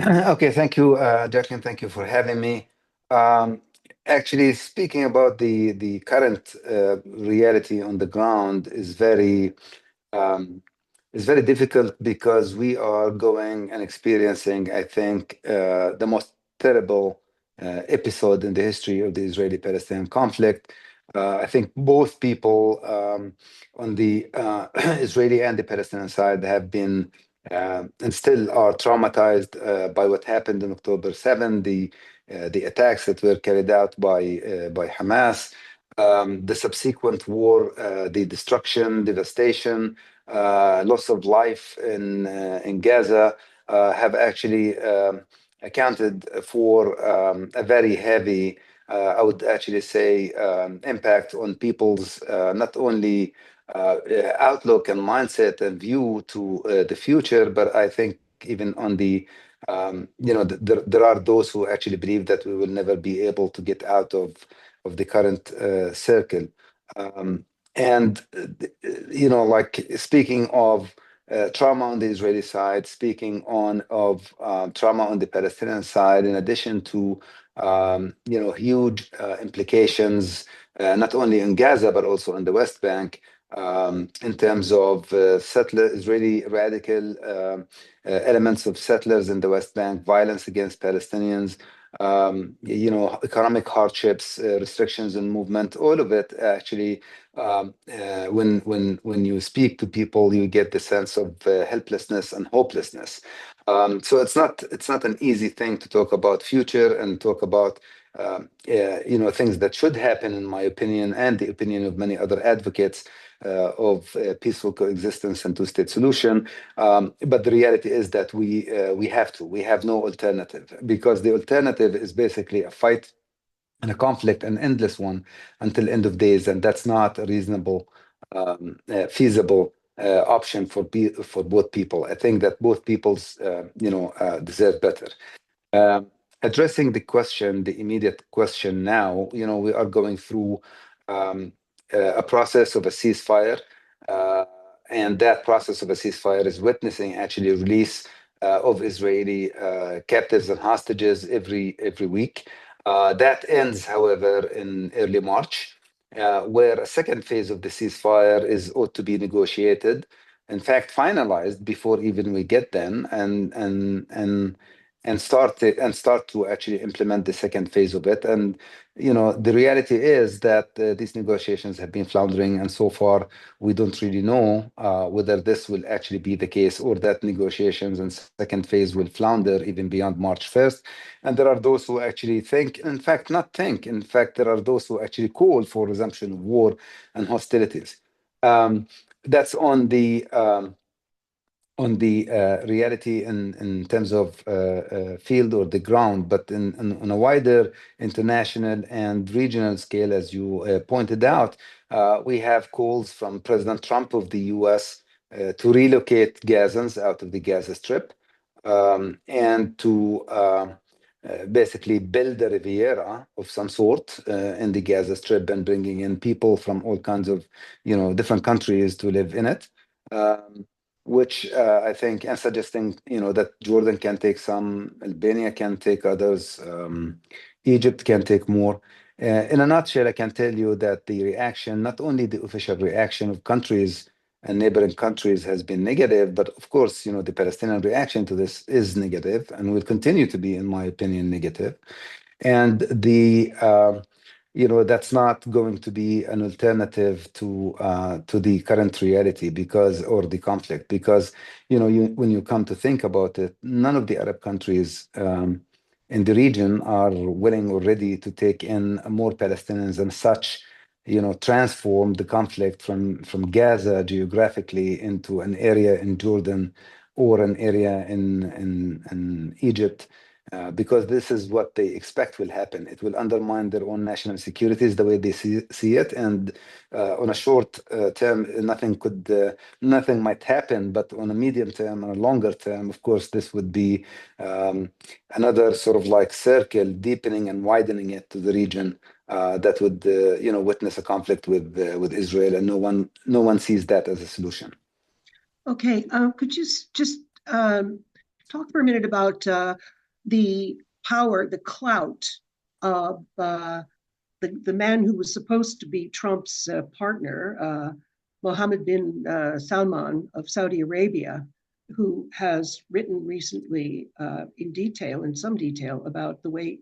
Okay, thank you, Jacqueline. Thank you for having me. Um, Actually, speaking about the current reality on the ground um, is very difficult because we are going and experiencing, I think, the most terrible episode in the history of the Israeli-Palestinian conflict. I think both people on the Israeli and the Palestinian side have been and still are traumatized by what happened on October 7, the attacks that were carried out by Hamas, the subsequent war, the destruction, devastation, loss of life in Gaza have actually accounted for a very heavy, I would actually say, impact on people's not only outlook and mindset and view to the future, but I think even on there are those who actually believe that we will never be able to get out of the current circle. Um, and like speaking of trauma on the Israeli side, speaking on of trauma on the Palestinian side, in addition to huge implications not only in Gaza but also in the West Bank in terms of Israeli radical elements of settlers in the West Bank, violence against Palestinians, economic hardships, restrictions in movement, all of it actually. When you speak to people, you get the sense of helplessness and hopelessness. So it's not an easy thing to talk about future and talk about things that should happen, in my opinion, and the opinion of many other advocates of peaceful coexistence and two-state solution. But the reality is that we have no alternative, because the alternative is basically a fight and a conflict, an endless one until end of days, and that's not a reasonable, feasible option for both people. I think that both peoples, deserve better. Addressing the question, the immediate question now, we are going through a process of a ceasefire, and that process of a ceasefire is witnessing actually release of Israeli captives and hostages every week. That ends, however, in early March, where a second phase of the ceasefire is ought to be negotiated, in fact, finalized before even we get them, and start to actually implement the second phase of it. And the reality is that these negotiations have been floundering, and so far we don't really know whether this will actually be the case, or that negotiations and second phase will flounder even beyond March 1st. And there are those who actually think, in fact, not think, in fact, there are those who actually call for resumption of war and hostilities. That's on the reality in terms of field or the ground, but on a wider international and regional scale, as you pointed out, we have calls from President Trump of the U.S. To relocate Gazans out of the Gaza Strip, and to basically build a Riviera of some sort in the Gaza Strip, and bringing in people from all kinds of different countries to live in it. Which I think, and suggesting, that Jordan can take some, Albania can take others, Egypt can take more. In a nutshell, I can tell you that the reaction, not only the official reaction of countries and neighboring countries, has been negative, but of course, the Palestinian reaction to this is negative and will continue to be, in my opinion, negative. And that's not going to be an alternative to the current reality, or the conflict, because when you come to think about it, none of the Arab countries in the region are willing or ready to take in more Palestinians, and such transform the conflict from Gaza geographically into an area in Jordan or an area in Egypt, because this is what they expect will happen. It will undermine their own national securities the way they see it, and on a short term, nothing might happen. But on a medium term and a longer term, of course, this would be another sort of like circle, deepening and widening it to the region, that would witness a conflict with Israel, and no one sees that as a solution. Okay, could you just talk for a minute about the power, the clout of the man who was supposed to be Trump's partner, Mohammed bin Salman of Saudi Arabia, who has written recently in some detail, about the way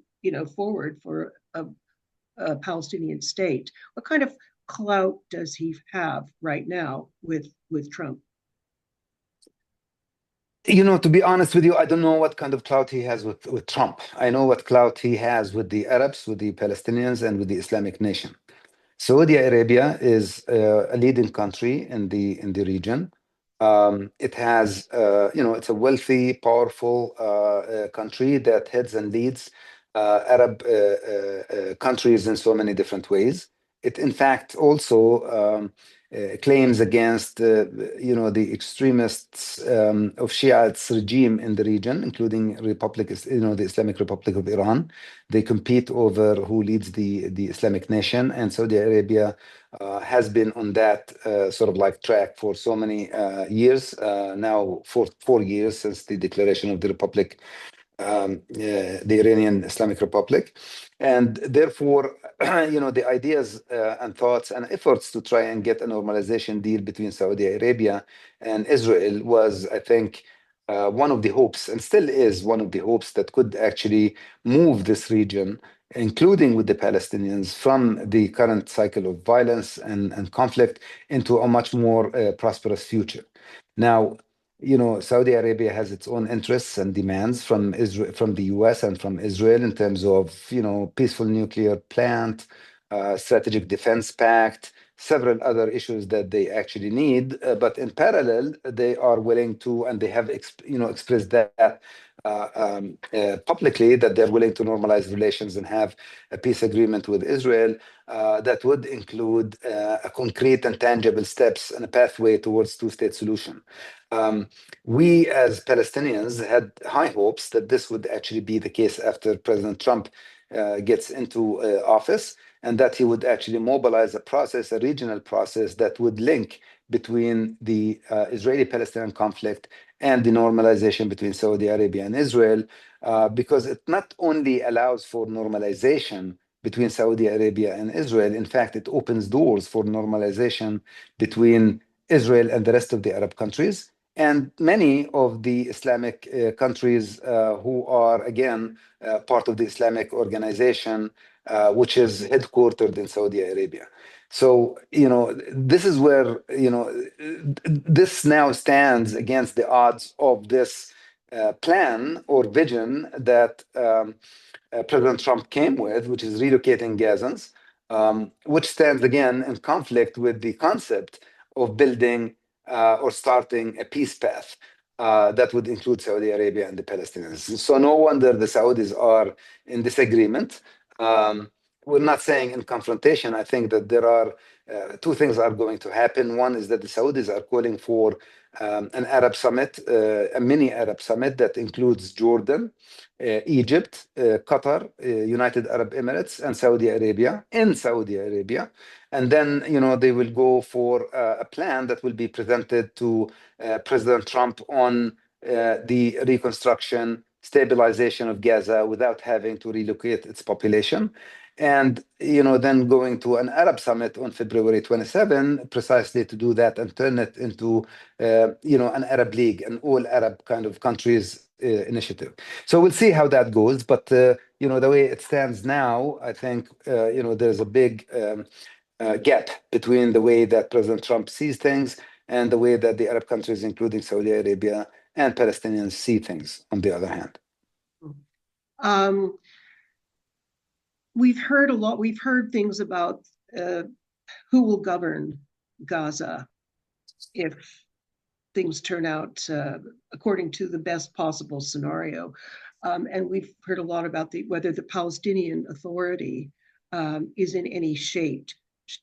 forward for a Palestinian state. What kind of clout does he have right now with Trump? To be honest with you, I don't know what kind of clout he has with Trump. I know what clout he has with the Arabs, with the Palestinians, and with the Islamic nation. Saudi Arabia is a leading country in the region. It has, it's a wealthy, powerful country that heads and leads Arab countries in so many different ways. It, in fact, also claims against, the extremists of Shiites regime in the region, including the Islamic Republic of Iran. They compete over who leads the Islamic nation, and Saudi Arabia has been on that sort of like track for so many years now, for 4 years since the declaration of the Republic, the Iranian Islamic Republic. And therefore, the ideas and thoughts and efforts to try and get a normalization deal between Saudi Arabia and Israel was, I think, one of the hopes, and still is one of the hopes, that could actually move this region, including with the Palestinians, from the current cycle of violence and conflict into a much more prosperous future. Now, Saudi Arabia has its own interests and demands from Israel, from the US and from Israel, in terms of, peaceful nuclear plant, strategic defense pact, several other issues that they actually need. But in parallel, they are willing to, and they have, expressed that publicly, that they're willing to normalize relations and have a peace agreement with Israel that would include a concrete and tangible steps and a pathway towards two-state solution. We, as Palestinians, had high hopes that this would actually be the case after President Trump gets into office, and that he would actually mobilize a regional process that would link between the Israeli-Palestinian conflict and the normalization between Saudi Arabia and Israel, because it not only allows for normalization between Saudi Arabia and Israel, in fact, it opens doors for normalization between Israel and the rest of the Arab countries, and many of the Islamic countries who are, again, part of the Islamic organization, which is headquartered in Saudi Arabia. So, this is where, this now stands against the odds of this plan or vision that President Trump came with, which is relocating Gazans, which stands again in conflict with the concept of building or starting a peace path that would include Saudi Arabia and the Palestinians. So no wonder the Saudis are in disagreement. We're not saying in confrontation. I think that there are two things are going to happen. One is that the Saudis are calling for an Arab summit, a mini Arab summit that includes Jordan, Egypt, Qatar, United Arab Emirates, and Saudi Arabia, in Saudi Arabia. And then, they will go for a plan that will be presented to President Trump on the reconstruction, stabilization of Gaza without having to relocate its population. And, then going to an Arab summit on February 27, precisely to do that and turn it into, an Arab League, an all Arab kind of countries initiative. So we'll see how that goes. But, the way it stands now, I think, there's a big gap between the way that President Trump sees things and the way that the Arab countries, including Saudi Arabia and Palestinians, see things, on the other hand. We've heard things about who will govern Gaza if things turn out according to the best possible scenario. And we've heard a lot about whether the Palestinian Authority is in any shape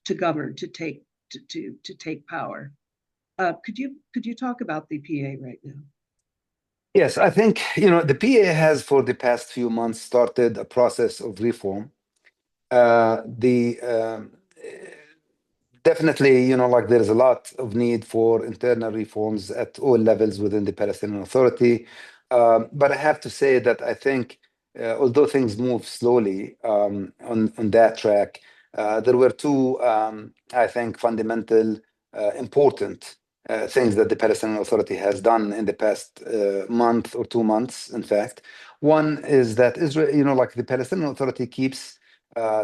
to govern, to take power. Could you talk about the PA right now? Yes, I think, the PA has, for the past few months, started a process of reform. Definitely, there is a lot of need for internal reforms at all levels within the Palestinian Authority. But I have to say that I think, although things move slowly on that track, there were two, I think, fundamental, important things that the Palestinian Authority has done in the past month or 2 months, in fact. One is that Israel, like the Palestinian Authority keeps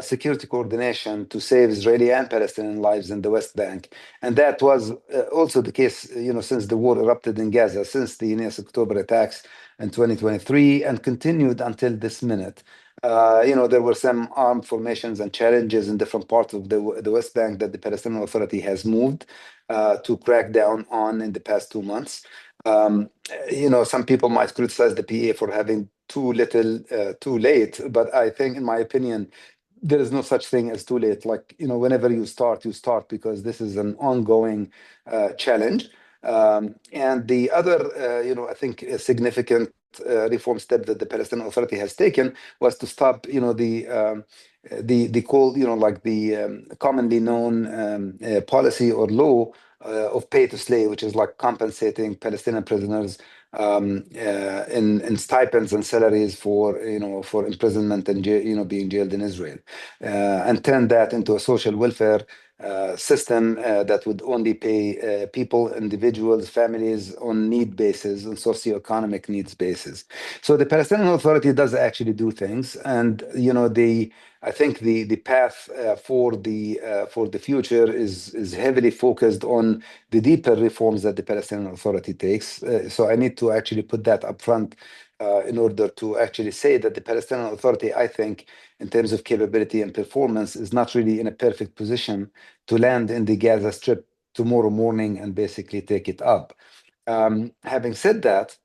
security coordination to save Israeli and Palestinian lives in the West Bank. And that was also the case, since the war erupted in Gaza, since the October attacks in 2023, and continued until this minute. There were some armed formations and challenges in different parts of the West Bank that the Palestinian Authority has moved to crack down on in the past 2 months. Some people might criticize the PA for having too little, too late, but I think, in my opinion, there is no such thing as too late. Like, whenever you start because this is an ongoing challenge. And the other, I think, a significant reform step that the Palestinian Authority has taken was to stop, the call, like the commonly known policy or law of pay to slay, which is like compensating Palestinian prisoners in stipends and salaries for imprisonment and being jailed in Israel, and turn that into a social welfare system that would only pay people, individuals, families on need basis, on socioeconomic needs basis. So the Palestinian Authority does actually do things, and I think the path for the future is heavily focused on the deeper reforms that the Palestinian Authority takes. So I need to actually put that up front in order to actually say that the Palestinian Authority, I think, in terms of capability and performance, is not really in a perfect position to land in the Gaza Strip tomorrow morning and basically take it up. Having said that,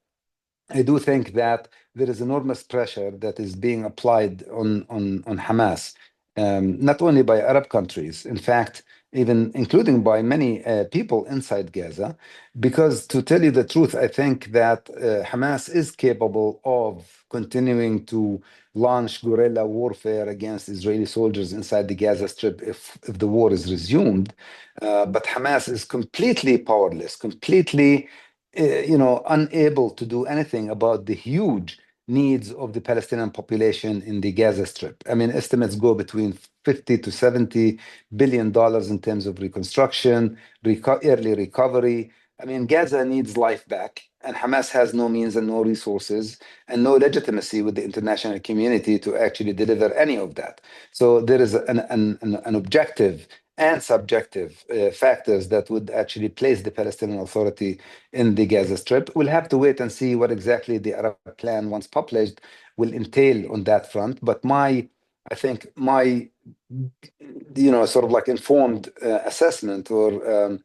I do think that there is enormous pressure that is being applied on Hamas, not only by Arab countries, in fact, even including by many people inside Gaza, because to tell you the truth, I think that Hamas is capable of continuing to launch guerrilla warfare against Israeli soldiers inside the Gaza Strip if the war is resumed. But Hamas is completely powerless, completely unable to do anything about the huge needs of the Palestinian population in the Gaza Strip. I mean, estimates go between 50 to 70 billion dollars in terms of reconstruction, early recovery. I mean, Gaza needs life back, and Hamas has no means and no resources and no legitimacy with the international community to actually deliver any of that. So there is an objective and subjective factors that would actually place the Palestinian Authority in the Gaza Strip. We'll have to wait and see what exactly the Arab plan, once published, will entail on that front. But I think my, sort of like informed assessment or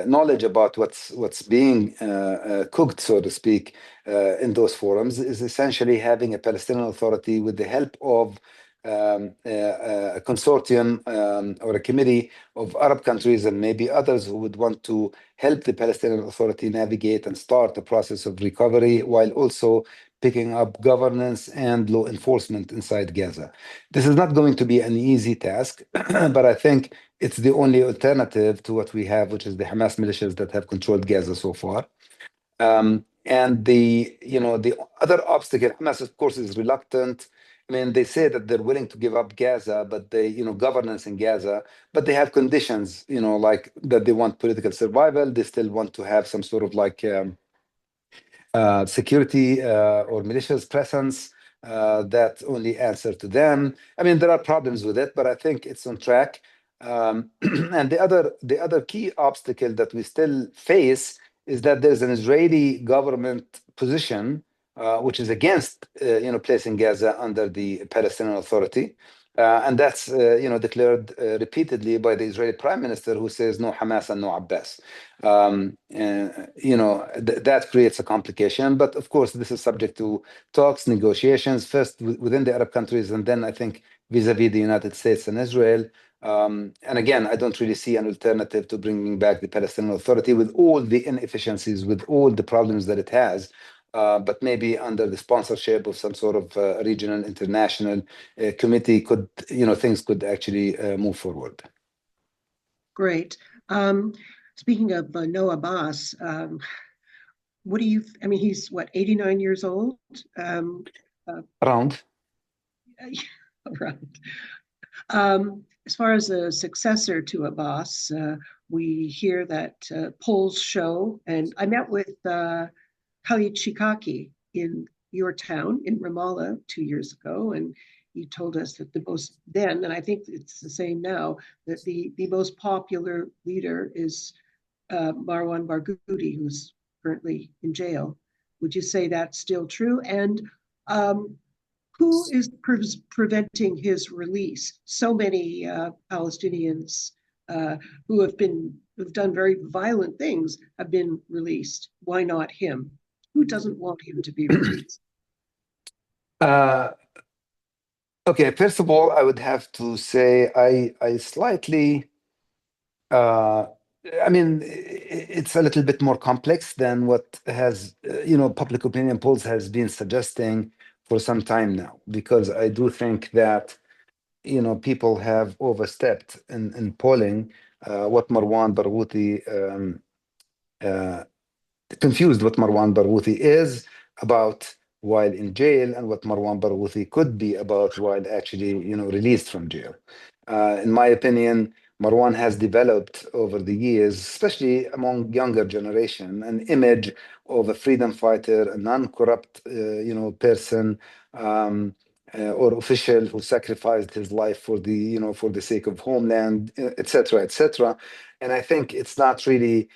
knowledge about what's being cooked, so to speak, in those forums is essentially having a Palestinian Authority with the help of a consortium or a committee of Arab countries and maybe others who would want to help the Palestinian Authority navigate and start the process of recovery while also picking up governance and law enforcement inside Gaza. This is not going to be an easy task, but I think it's the only alternative to what we have, which is the Hamas militias that have controlled Gaza so far. And the other obstacle, Hamas, of course, is reluctant. I mean, they say that they're willing to give up Gaza, but governance in Gaza, but they have conditions, like that they want political survival. They still want to have some sort of like security or militias presence that only answer to them. I mean, there are problems with it, but I think it's on track. And the other key obstacle that we still face is that there's an Israeli government position which is against placing Gaza under the Palestinian Authority. And that's declared repeatedly by the Israeli Prime Minister, who says no Hamas and no Abbas. That creates a complication. But of course, this is subject to talks, negotiations, first within the Arab countries, and then I think vis-a-vis the United States and Israel. And again, I don't really see an alternative to bringing back the Palestinian Authority with all the inefficiencies, with all the problems that it has. But maybe under the sponsorship of some sort of regional, international committee, things could actually move forward. Great. Speaking of no Abbas, what do you, I mean, he's what, 89 years old? Around. Around. As far as a successor to Abbas, we hear that polls show, and I met with Khalid Shikaki in your town in Ramallah 2 years ago, and he told us that the most then, and I think it's the same now, that the most popular leader is Marwan Barghouti, who's currently in jail. Would you say that's still true? And who is preventing his release? So many Palestinians who've done very violent things have been released. Why not him? Who doesn't want him to be released? Uh, okay, first of all, I would have to say I slightly uh, I mean, it's a little bit more complex than what has, public opinion polls has been suggesting for some time now, because I do think that, people have overstepped in polling what Marwan Barghouti uh, confused what Marwan Barghouti is about while in jail and what Marwan Barghouti could be about while actually, released from jail. In my opinion, Marwan has developed over the years, especially among younger generation, an image of a freedom fighter, a non-corrupt, person or official who sacrificed his life for the, for the sake of homeland, et cetera, et cetera. And I think it's not really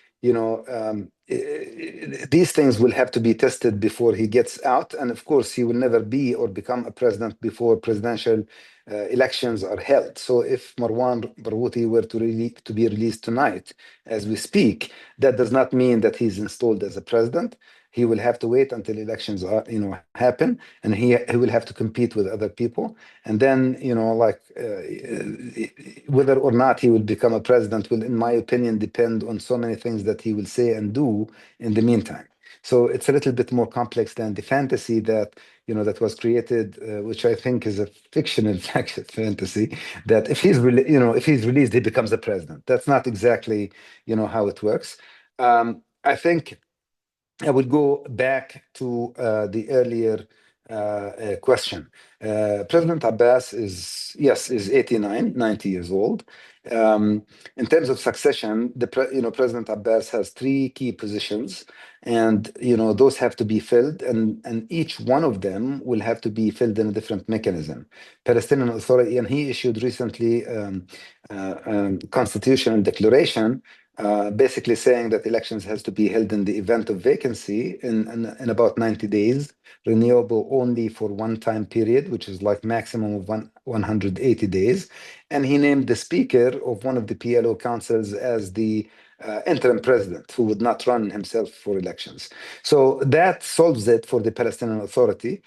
these things will have to be tested before he gets out. And of course, he will never be or become a president before presidential elections are held. So if Marwan Barghouti were to be released tonight, as we speak, that does not mean that he's installed as a president. He will have to wait until elections are, happen, and he will have to compete with other people. And then, whether or not he will become a president will, in my opinion, depend on so many things that he will say and do in the meantime. So it's a little bit more complex than the fantasy that, that was created, which I think is a fictional fantasy, that if he's released, he becomes a president. That's not exactly, how it works. I think I would go back to the earlier question. President Abbas is 89, 90 years old. In terms of succession, President Abbas has three key positions, and those have to be filled, and each one of them will have to be filled in a different mechanism. Palestinian Authority, and he issued recently constitutional declaration basically saying that elections has to be held in the event of vacancy in about 90 days, renewable only for one time period, which is like maximum of 180 days. And he named the speaker of one of the PLO councils as the interim president who would not run himself for elections. So that solves it for the Palestinian Authority.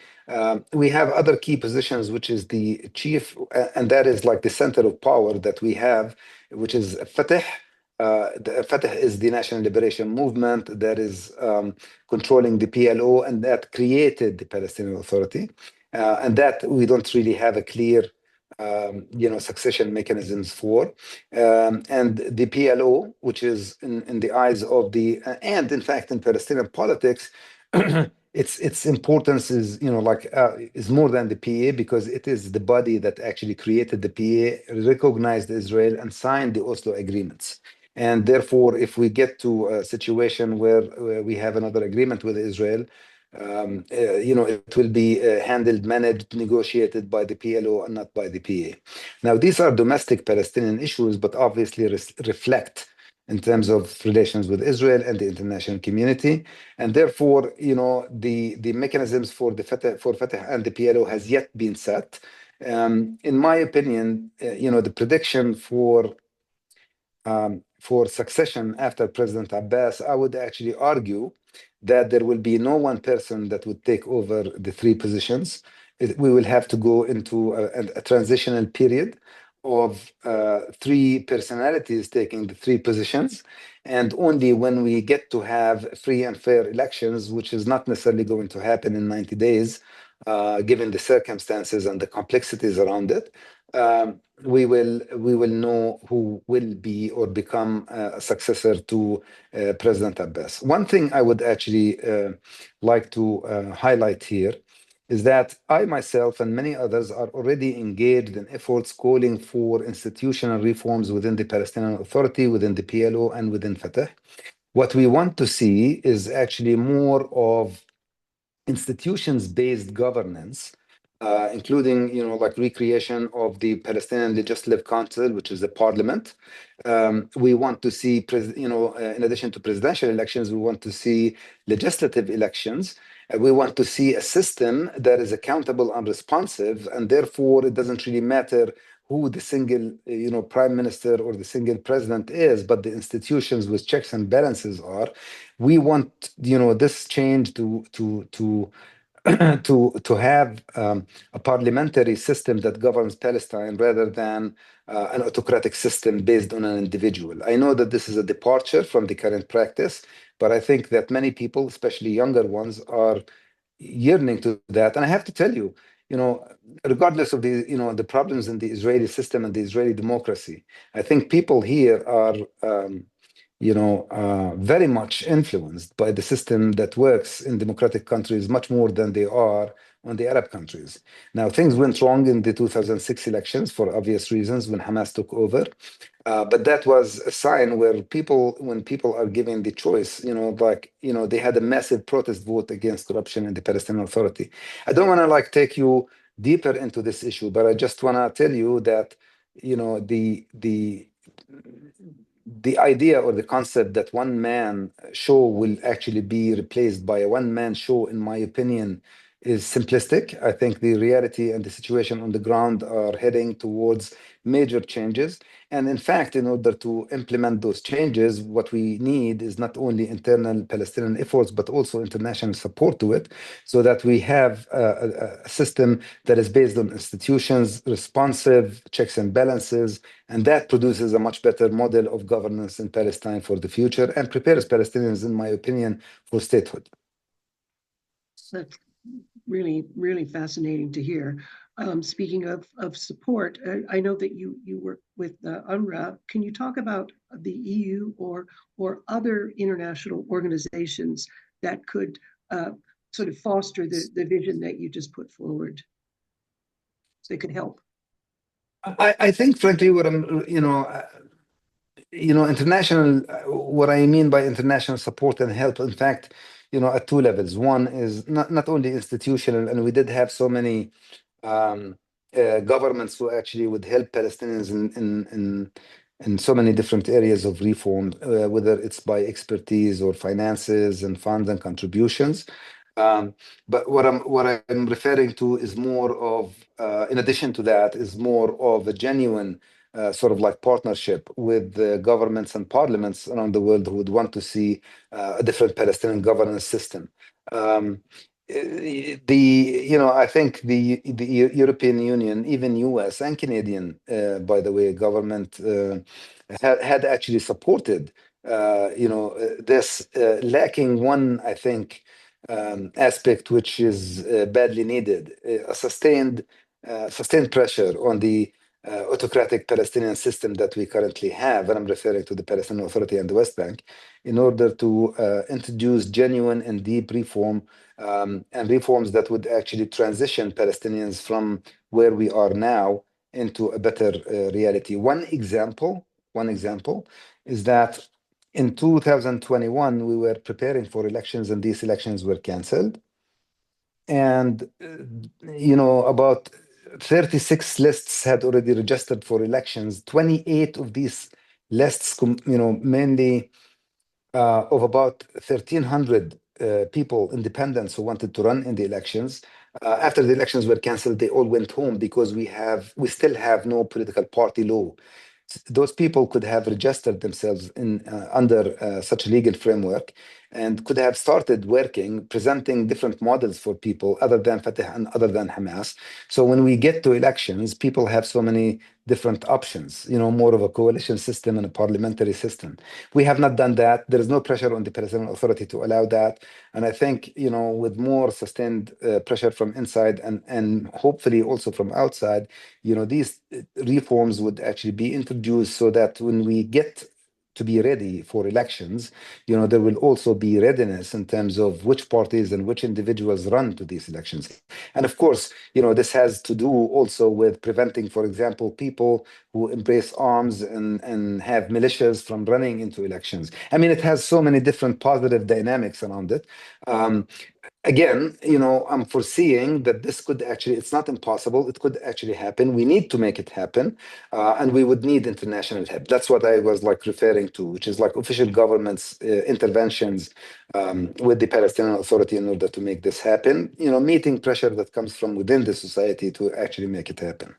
We have other key positions, which is the chief, and that is like the center of power that we have, which is Fatah. The Fatah is the National Liberation Movement that is controlling the PLO and that created the Palestinian Authority, and that we don't really have a clear, succession mechanisms for. And the PLO, which is in the eyes of the, and in fact in Palestinian politics, its importance is is more than the PA because it is the body that actually created the PA, recognized Israel, and signed the Oslo agreements. And therefore, if we get to a situation where we have another agreement with Israel, it will be handled, managed, negotiated by the PLO and not by the PA. Now, these are domestic Palestinian issues, but obviously reflect in terms of relations with Israel and the international community. And therefore, the mechanisms for Fatah and the PLO has yet been set. In my opinion, the prediction for succession after President Abbas, I would actually argue that there will be no one person that would take over the three positions. We will have to go into a transitional period of three personalities taking the three positions. And only when we get to have free and fair elections, which is not necessarily going to happen in 90 days, given the circumstances and the complexities around it, we will know who will be or become a successor to President Abbas. One thing I would actually like to highlight here is that I myself and many others are already engaged in efforts calling for institutional reforms within the Palestinian Authority, within the PLO, and within Fatah. What we want to see is actually more of institutions-based governance, including, like recreation of the Palestinian Legislative Council, which is the parliament. We want to see, in addition to presidential elections, we want to see legislative elections. We want to see a system that is accountable and responsive, and therefore it doesn't really matter who the single, prime minister or the single president is, but the institutions with checks and balances are. We want, this change to to have a parliamentary system that governs Palestine rather than an autocratic system based on an individual. I know that this is a departure from the current practice, but I think that many people, especially younger ones, are yearning to that. And I have to tell you, regardless of the problems in the Israeli system and the Israeli democracy, I think people here are very much influenced by the system that works in democratic countries much more than they are on the Arab countries. Now, things went wrong in the 2006 elections for obvious reasons when Hamas took over. But that was a sign where when people are given the choice, they had a massive protest vote against corruption in the Palestinian Authority. I don't want to take you deeper into this issue, but I just want to tell you that, the idea or the concept that one man show will actually be replaced by a one man show, in my opinion, is simplistic. I think the reality and the situation on the ground are heading towards major changes. And in fact, in order to implement those changes, what we need is not only internal Palestinian efforts, but also international support to it, so that we have a system that is based on institutions, responsive, checks and balances, and that produces a much better model of governance in Palestine for the future and prepares Palestinians, in my opinion, for statehood. That's really, really fascinating to hear. Speaking of support, I know that you work with UNRWA. Can you talk about the EU or other international organizations that could sort of foster the vision that you just put forward? They could help. I think, frankly, what what I mean by international support and help, in fact, at two levels. One is not only institutional, and we did have so many governments who actually would help Palestinians in so many different areas of reform, whether it's by expertise or finances and funds and contributions. But what I'm referring to is more of, in addition to that, is more of a genuine sort of partnership with the governments and parliaments around the world who would want to see a different Palestinian governance system. I think the European Union, even US and Canadian, by the way, government had actually supported, this, lacking one, I think, aspect which is badly needed, a sustained pressure on the autocratic Palestinian system that we currently have, and I'm referring to the Palestinian Authority and the West Bank, in order to introduce genuine and deep reform, and reforms that would actually transition Palestinians from where we are now into a better reality. One example is that in 2021, we were preparing for elections and these elections were canceled. And, about 36 lists had already registered for elections. 28 of these lists, mainly of about 1,300 people, independents who wanted to run in the elections. After the elections were canceled, they all went home because we still have no political party law. Those people could have registered themselves in under such a legal framework, and could have started working, presenting different models for people other than Fatah and other than Hamas. So when we get to elections, people have so many different options, more of a coalition system and a parliamentary system. We have not done that. There is no pressure on the Palestinian Authority to allow that. And I think, with more sustained pressure from inside and hopefully also from outside, these reforms would actually be introduced so that when we get to be ready for elections, there will also be readiness in terms of which parties and which individuals run to these elections. And of course, this has to do also with preventing, for example, people who embrace arms and have militias from running into elections. I mean, it has so many different positive dynamics around it. Um, Again, I'm foreseeing that this could actually, it's not impossible, it could actually happen. We need to make it happen, and we would need international help. That's what I was like referring to, which is like official governments' interventions with the Palestinian Authority in order to make this happen, meeting pressure that comes from within the society to actually make it happen.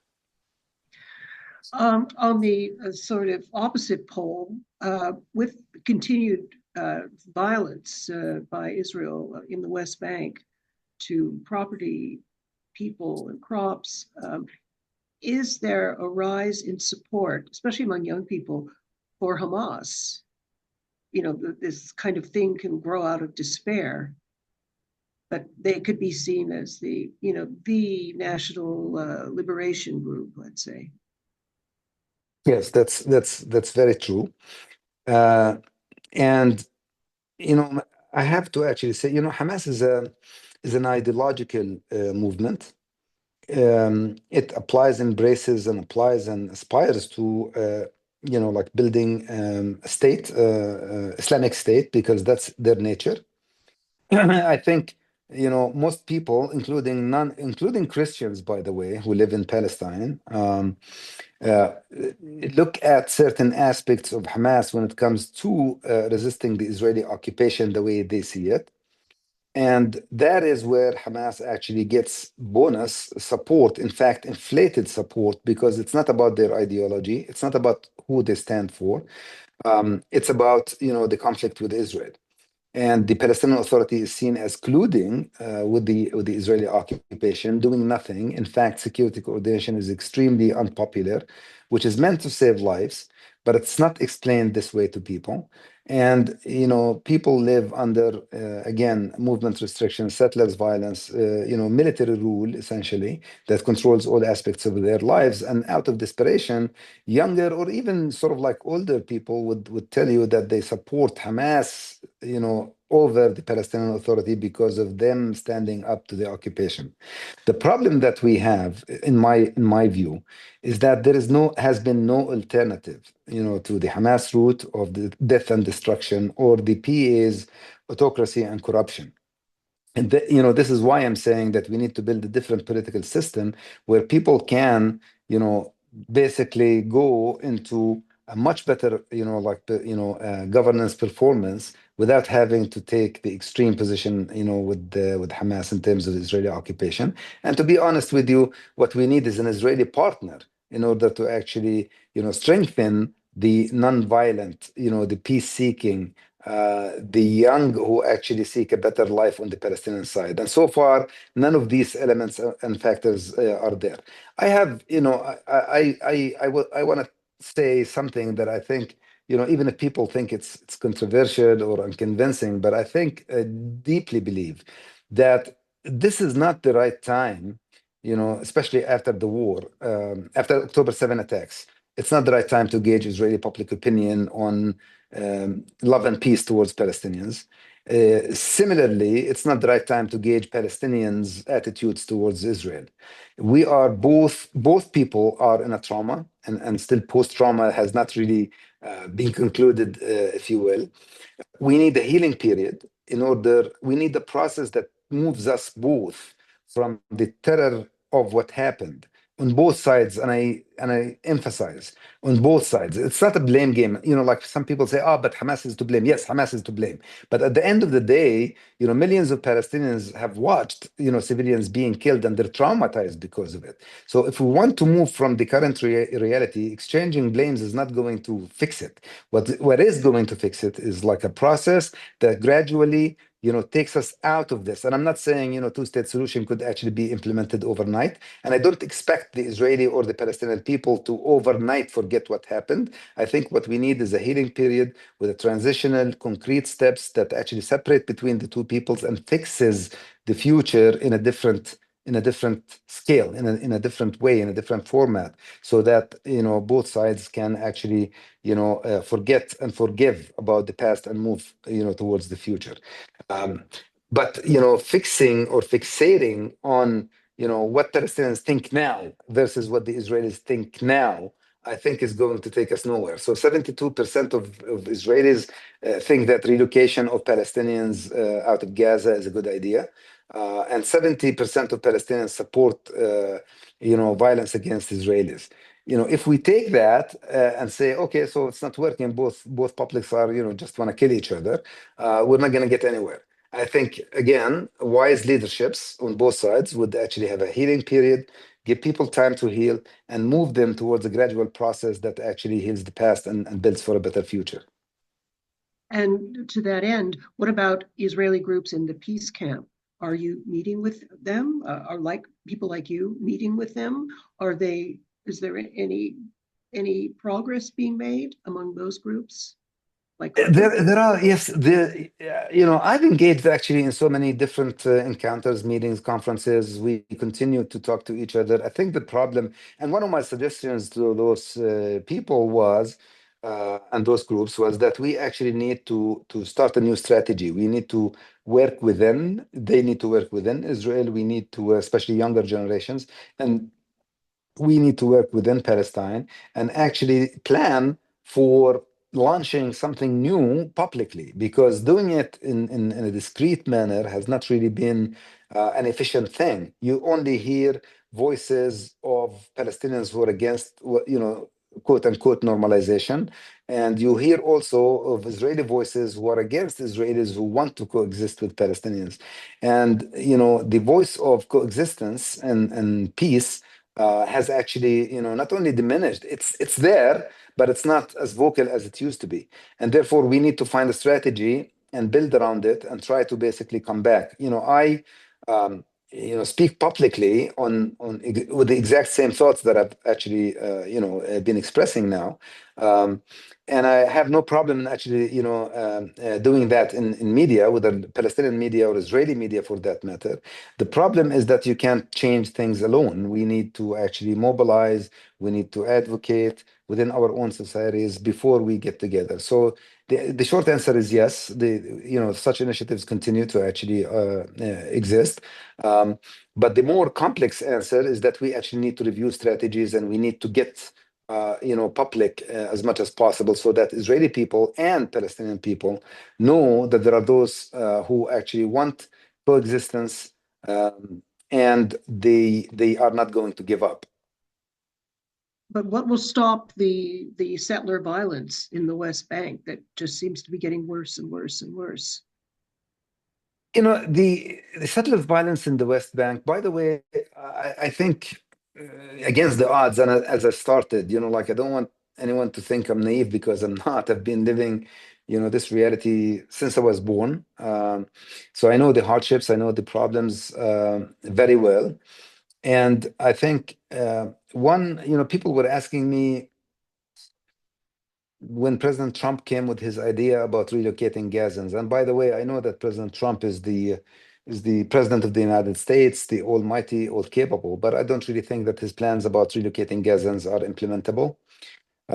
On the sort of opposite pole, with continued violence by Israel in the West Bank to property, people, and crops, is there a rise in support, especially among young people, for Hamas? This kind of thing can grow out of despair, but they could be seen as the national liberation group, let's say. Yes, that's very true. Uh, and I have to actually say, Hamas is an ideological movement. It applies, embraces, and applies and aspires to, like building a state, Islamic state, because that's their nature. I think, most people, including Christians, by the way, who live in Palestine, uh, look at certain aspects of Hamas when it comes to resisting the Israeli occupation the way they see it. And that is where Hamas actually gets bonus support, in fact, inflated support, because it's not about their ideology, it's not about who they stand for. It's about, the conflict with Israel. And the Palestinian Authority is seen as colluding with the Israeli occupation, doing nothing. In fact, security coordination is extremely unpopular, which is meant to save lives, but it's not explained this way to people. And people live under again movement restrictions, settlers' violence, military rule essentially that controls all aspects of their lives. And out of desperation, younger or even sort of like older people would tell you that they support Hamas, over the Palestinian Authority because of them standing up to the occupation. The problem that we have, in my view, is that there has been no alternative, to the Hamas route of the death and destruction or the PA's autocracy and corruption. And this is why I'm saying that we need to build a different political system where people can, basically go into a much better, governance performance without having to take the extreme position, with Hamas in terms of Israeli occupation. And to be honest with you, what we need is an Israeli partner in order to actually, strengthen the non-violent, the peace-seeking, the young who actually seek a better life on the Palestinian side. And so far, none of these elements and factors are there. I have, I want to say something that I think, even if people think it's controversial or unconvincing, but I think deeply believe that this is not the right time, especially after the war, after October 7 attacks. It's not the right time to gauge Israeli public opinion on love and peace towards Palestinians. Similarly, it's not the right time to gauge Palestinians' attitudes towards Israel. We are both people are in a trauma, and still post-trauma has not really been concluded, if you will. We need a healing period we need the process that moves us both from the terror of what happened on both sides, and I emphasize on both sides. It's not a blame game. Like some people say, oh, but Hamas is to blame. Yes, Hamas is to blame. But at the end of the day, millions of Palestinians have watched, civilians being killed, and they're traumatized because of it. So if we want to move from the current reality, exchanging blames is not going to fix it. What is going to fix it is like a process that gradually takes us out of this. And I'm not saying, two-state solution could actually be implemented overnight. And I don't expect the Israeli or the Palestinian people to overnight forget what happened. I think what we need is a healing period with a transitional, concrete steps that actually separate between the two peoples and fixes the future in a different scale, in a different way, in a different format, so that both sides can actually forget and forgive about the past and move towards the future. um, but fixing or fixating on what Palestinians think now versus what the Israelis think now, I think is going to take us nowhere. So 72% of Israelis think that relocation of Palestinians out of Gaza is a good idea. And 70% of Palestinians support, violence against Israelis. If we take that and say, okay, so it's not working, both publics are, just want to kill each other, we're not going to get anywhere. I think, again, wise leaderships on both sides would actually have a healing period, give people time to heal, and move them towards a gradual process that actually heals the past and builds for a better future. And to that end, what about Israeli groups in the peace camp? Are you meeting with them? Are like people like you meeting with them? Is there any progress being made among those groups? There are, yes. I've engaged actually in so many different encounters, meetings, conferences. We continue to talk to each other. I think the problem, and one of my suggestions to those people was, and those groups was that we actually need to start a new strategy. We need to work within. They need to work within Israel. We need to, especially younger generations, and we need to work within Palestine and actually plan for launching something new publicly, because doing it in a discreet manner has not really been an efficient thing. You only hear voices of Palestinians who are against, quote unquote, normalization. And you hear also of Israeli voices who are against Israelis who want to coexist with Palestinians. And, the voice of coexistence and peace has actually, not only diminished, it's there, but it's not as vocal as it used to be. And therefore, we need to find a strategy and build around it and try to basically come back. I, speak publicly with the exact same thoughts that I've actually, been expressing now. And I have no problem in actually, doing that in media, whether Palestinian media or Israeli media for that matter. The problem is that you can't change things alone. We need to actually mobilize, we need to advocate within our own societies before we get together. So the short answer is yes. Such initiatives continue to actually exist. But the more complex answer is that we actually need to review strategies, and we need to get public as much as possible, so that Israeli people and Palestinian people know that there are those who actually want coexistence, and they are not going to give up. But what will stop the settler violence in the West Bank that just seems to be getting worse and worse and worse? The settlers' violence in the West Bank, by the way, I think against the odds, and as I started, like I don't want anyone to think I'm naive, because I'm not. I've been living, this reality since I was born. So I know the hardships, I know the problems very well. And I think people were asking me when President Trump came with his idea about relocating Gazans. And by the way, I know that President Trump is the president of the United States, the almighty, all capable, but I don't really think that his plans about relocating Gazans are implementable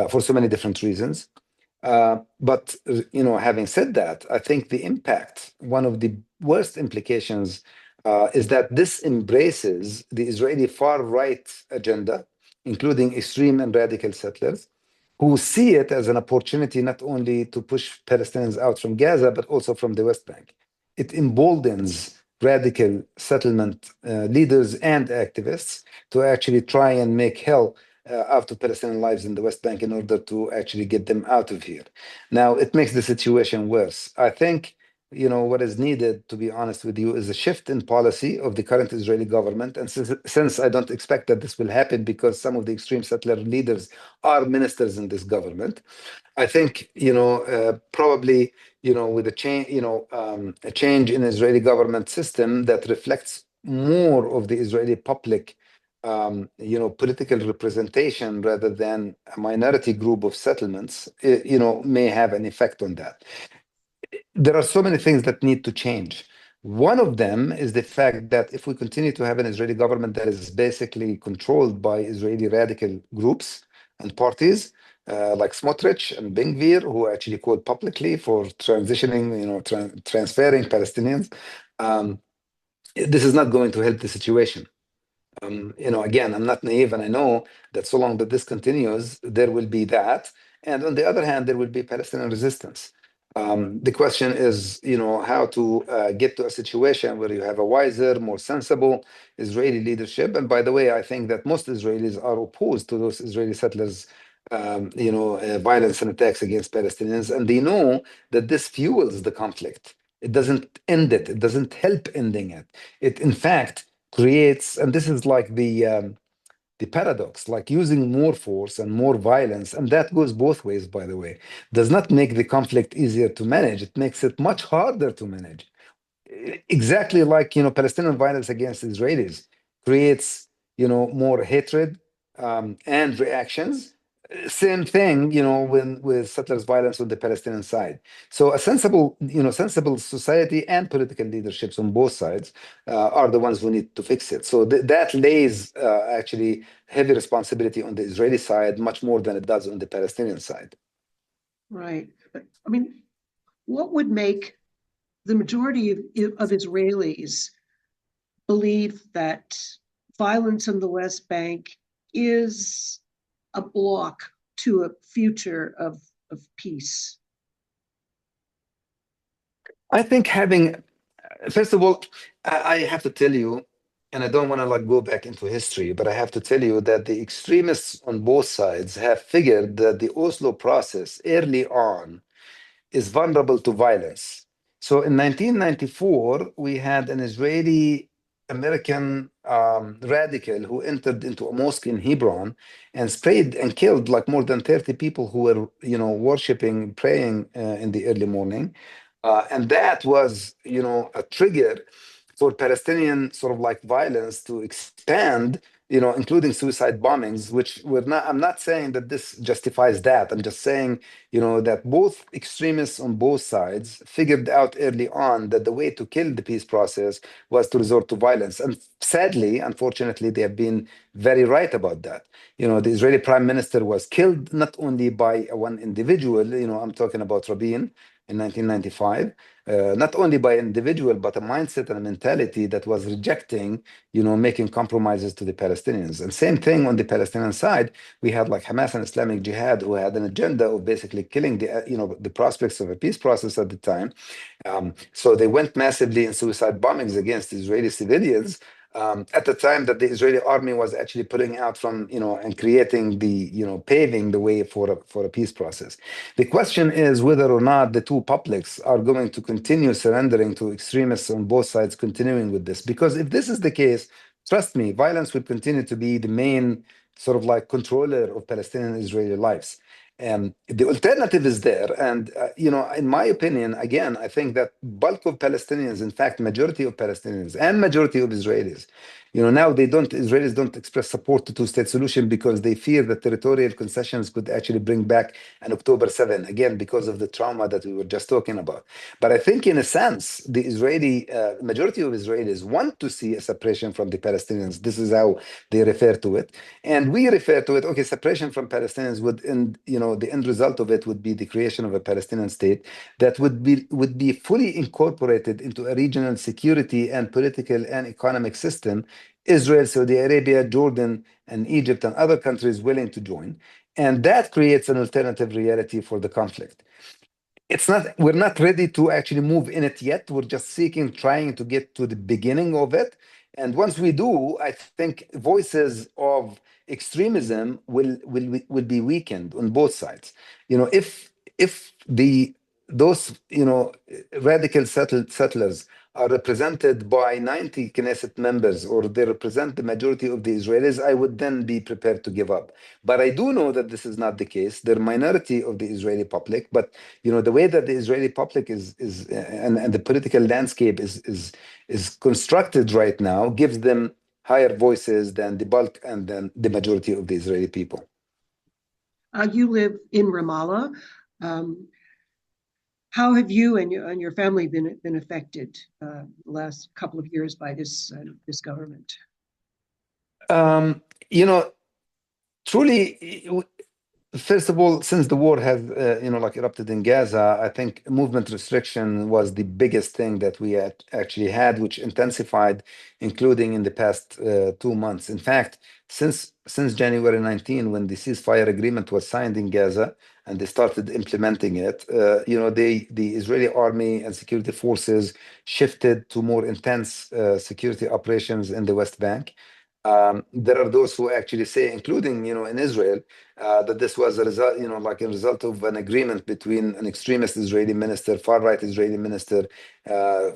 for so many different reasons. But having said that, I think the impact, one of the worst implications, is that this embraces the Israeli far right agenda, including extreme and radical settlers, who see it as an opportunity not only to push Palestinians out from Gaza, but also from the West Bank. It emboldens radical settlement leaders and activists to actually try and make hell out of Palestinian lives in the West Bank in order to actually get them out of here. Now, it makes the situation worse. I think, what is needed, to be honest with you, is a shift in policy of the current Israeli government. And since I don't expect that this will happen because some of the extreme settler leaders are ministers in this government, I think, probably, with a change in Israeli government system that reflects more of the Israeli public, political representation rather than a minority group of settlements, may have an effect on that. There are so many things that need to change. One of them is the fact that if we continue to have an Israeli government that is basically controlled by Israeli radical groups and parties, like Smotrich and Ben Gvir, who actually called publicly for transitioning, transferring Palestinians, this is not going to help the situation. Again, I'm not naive, and I know that so long that this continues, there will be that. And on the other hand, there will be Palestinian resistance. The question is, how to get to a situation where you have a wiser, more sensible Israeli leadership. And by the way, I think that most Israelis are opposed to those Israeli settlers, violence and attacks against Palestinians, and they know that this fuels the conflict. It doesn't end it. It doesn't help ending it. It, in fact, creates, and this is like the paradox, like using more force and more violence, and that goes both ways, by the way, does not make the conflict easier to manage. It makes it much harder to manage. Exactly like, Palestinian violence against Israelis creates, more hatred and reactions. Same thing, when with settlers' violence on the Palestinian side. So a sensible society and political leaderships on both sides are the ones who need to fix it. So that lays actually heavy responsibility on the Israeli side, much more than it does on the Palestinian side. Right. I mean, what would make the majority of Israelis believe that violence in the West Bank is a block to a future of peace? I think first of all, I have to tell you, and I don't want to like go back into history, but I have to tell you that the extremists on both sides have figured that the Oslo process early on is vulnerable to violence. So in 1994, we had an Israeli American radical who entered into a mosque in Hebron and sprayed and killed like more than 30 people who were, worshiping, praying in the early morning. And that was, a trigger for Palestinian sort of like violence to expand, including suicide bombings, which I'm not saying that this justifies that. I'm just saying, that both extremists on both sides figured out early on that the way to kill the peace process was to resort to violence. And sadly, unfortunately, they have been very right about that. The Israeli prime minister was killed not only by one individual, I'm talking about Rabin in 1995, not only by an individual, but a mindset and a mentality that was rejecting, making compromises to the Palestinians. And same thing on the Palestinian side, we had like Hamas and Islamic Jihad, who had an agenda of basically killing the prospects of a peace process at the time. So they went massively in suicide bombings against Israeli civilians. At the time that the Israeli army was actually putting out from, and creating paving the way for a peace process. The question is whether or not the two publics are going to continue surrendering to extremists on both sides, continuing with this. Because if this is the case, trust me, violence will continue to be the main sort of like controller of Palestinian Israeli lives. The alternative is there. And, in my opinion, again, I think that bulk of Palestinians, in fact, majority of Palestinians and majority of Israelis, now Israelis don't express support to two-state solution because they fear that territorial concessions could actually bring back an October 7, again, because of the trauma that we were just talking about. But I think in a sense, the majority of Israelis want to see a separation from the Palestinians. This is how they refer to it. And we refer to it, okay, separation from Palestinians would end, the end result of it would be the creation of a Palestinian state that would be fully incorporated into a regional security and political and economic system. Israel, Saudi Arabia, Jordan, and Egypt and other countries willing to join. And that creates an alternative reality for the conflict. we're not ready to actually move in it yet. We're just trying to get to the beginning of it. And once we do, I think voices of extremism will be weakened on both sides. If those radical settlers are represented by 90 Knesset members, or they represent the majority of the Israelis, I would then be prepared to give up. But I do know that this is not the case. They're minority of the Israeli public, but the way that the Israeli public and the political landscape is constructed right now gives them higher voices than the bulk and than the majority of the Israeli people. You live in Ramallah. How have you and your family been affected the last couple of years by this government? Truly, first of all, since the war has erupted in Gaza, I think movement restriction was the biggest thing that we actually had, which intensified, including in the past 2 months. In fact, since January 19, when the ceasefire agreement was signed in Gaza and they started implementing it, the Israeli army and security forces shifted to more intense security operations in the West Bank. There are those who actually say, including in Israel, that this was a result, a result of an agreement between an extremist Israeli minister, far-right Israeli minister,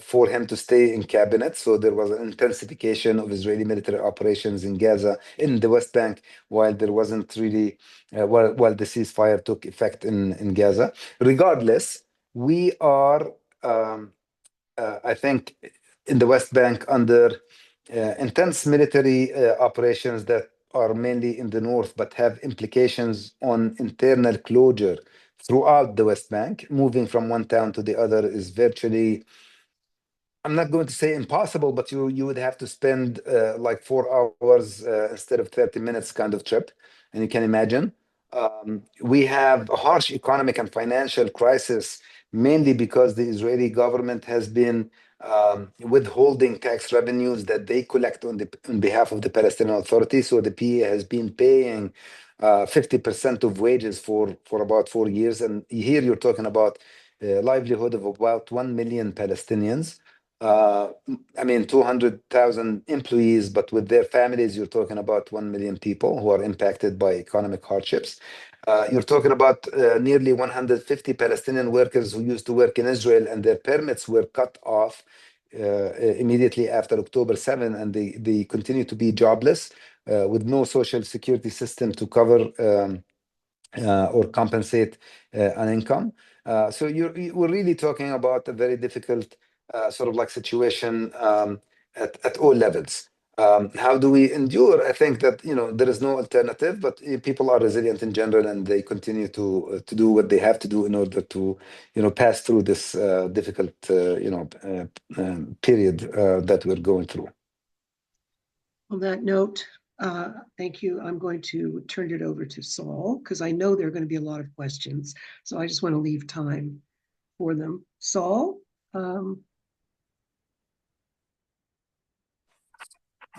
for him to stay in cabinet. So there was an intensification of Israeli military operations in Gaza, in the West Bank, while there wasn't really, while the ceasefire took effect in Gaza. Regardless, we are, I think, in the West Bank under intense military operations that are mainly in the north, but have implications on internal closure throughout the West Bank. Moving from one town to the other is virtually, I'm not going to say impossible, but you would have to spend like 4 hours instead of 30 minutes kind of trip. And you can imagine. We have a harsh economic and financial crisis, mainly because the Israeli government has been withholding tax revenues that they collect on behalf of the Palestinian Authority. So the PA has been paying 50% of wages for about 4 years. And here you're talking about livelihood of about 1 million Palestinians. I mean, 200,000 employees, but with their families, you're talking about 1 million people who are impacted by economic hardships. You're talking about nearly 150 Palestinian workers who used to work in Israel, and their permits were cut off immediately after October 7, and they continue to be jobless with no social security system to cover or compensate an income. So we're really talking about a very difficult sort of like situation at all levels. How do we endure? I think that there is no alternative, but people are resilient in general, and they continue to do what they have to do in order to pass through this difficult period that we're going through. On that note, thank you. I'm going to turn it over to Saul, because I know there are going to be a lot of questions. So I just want to leave time for them. Saul?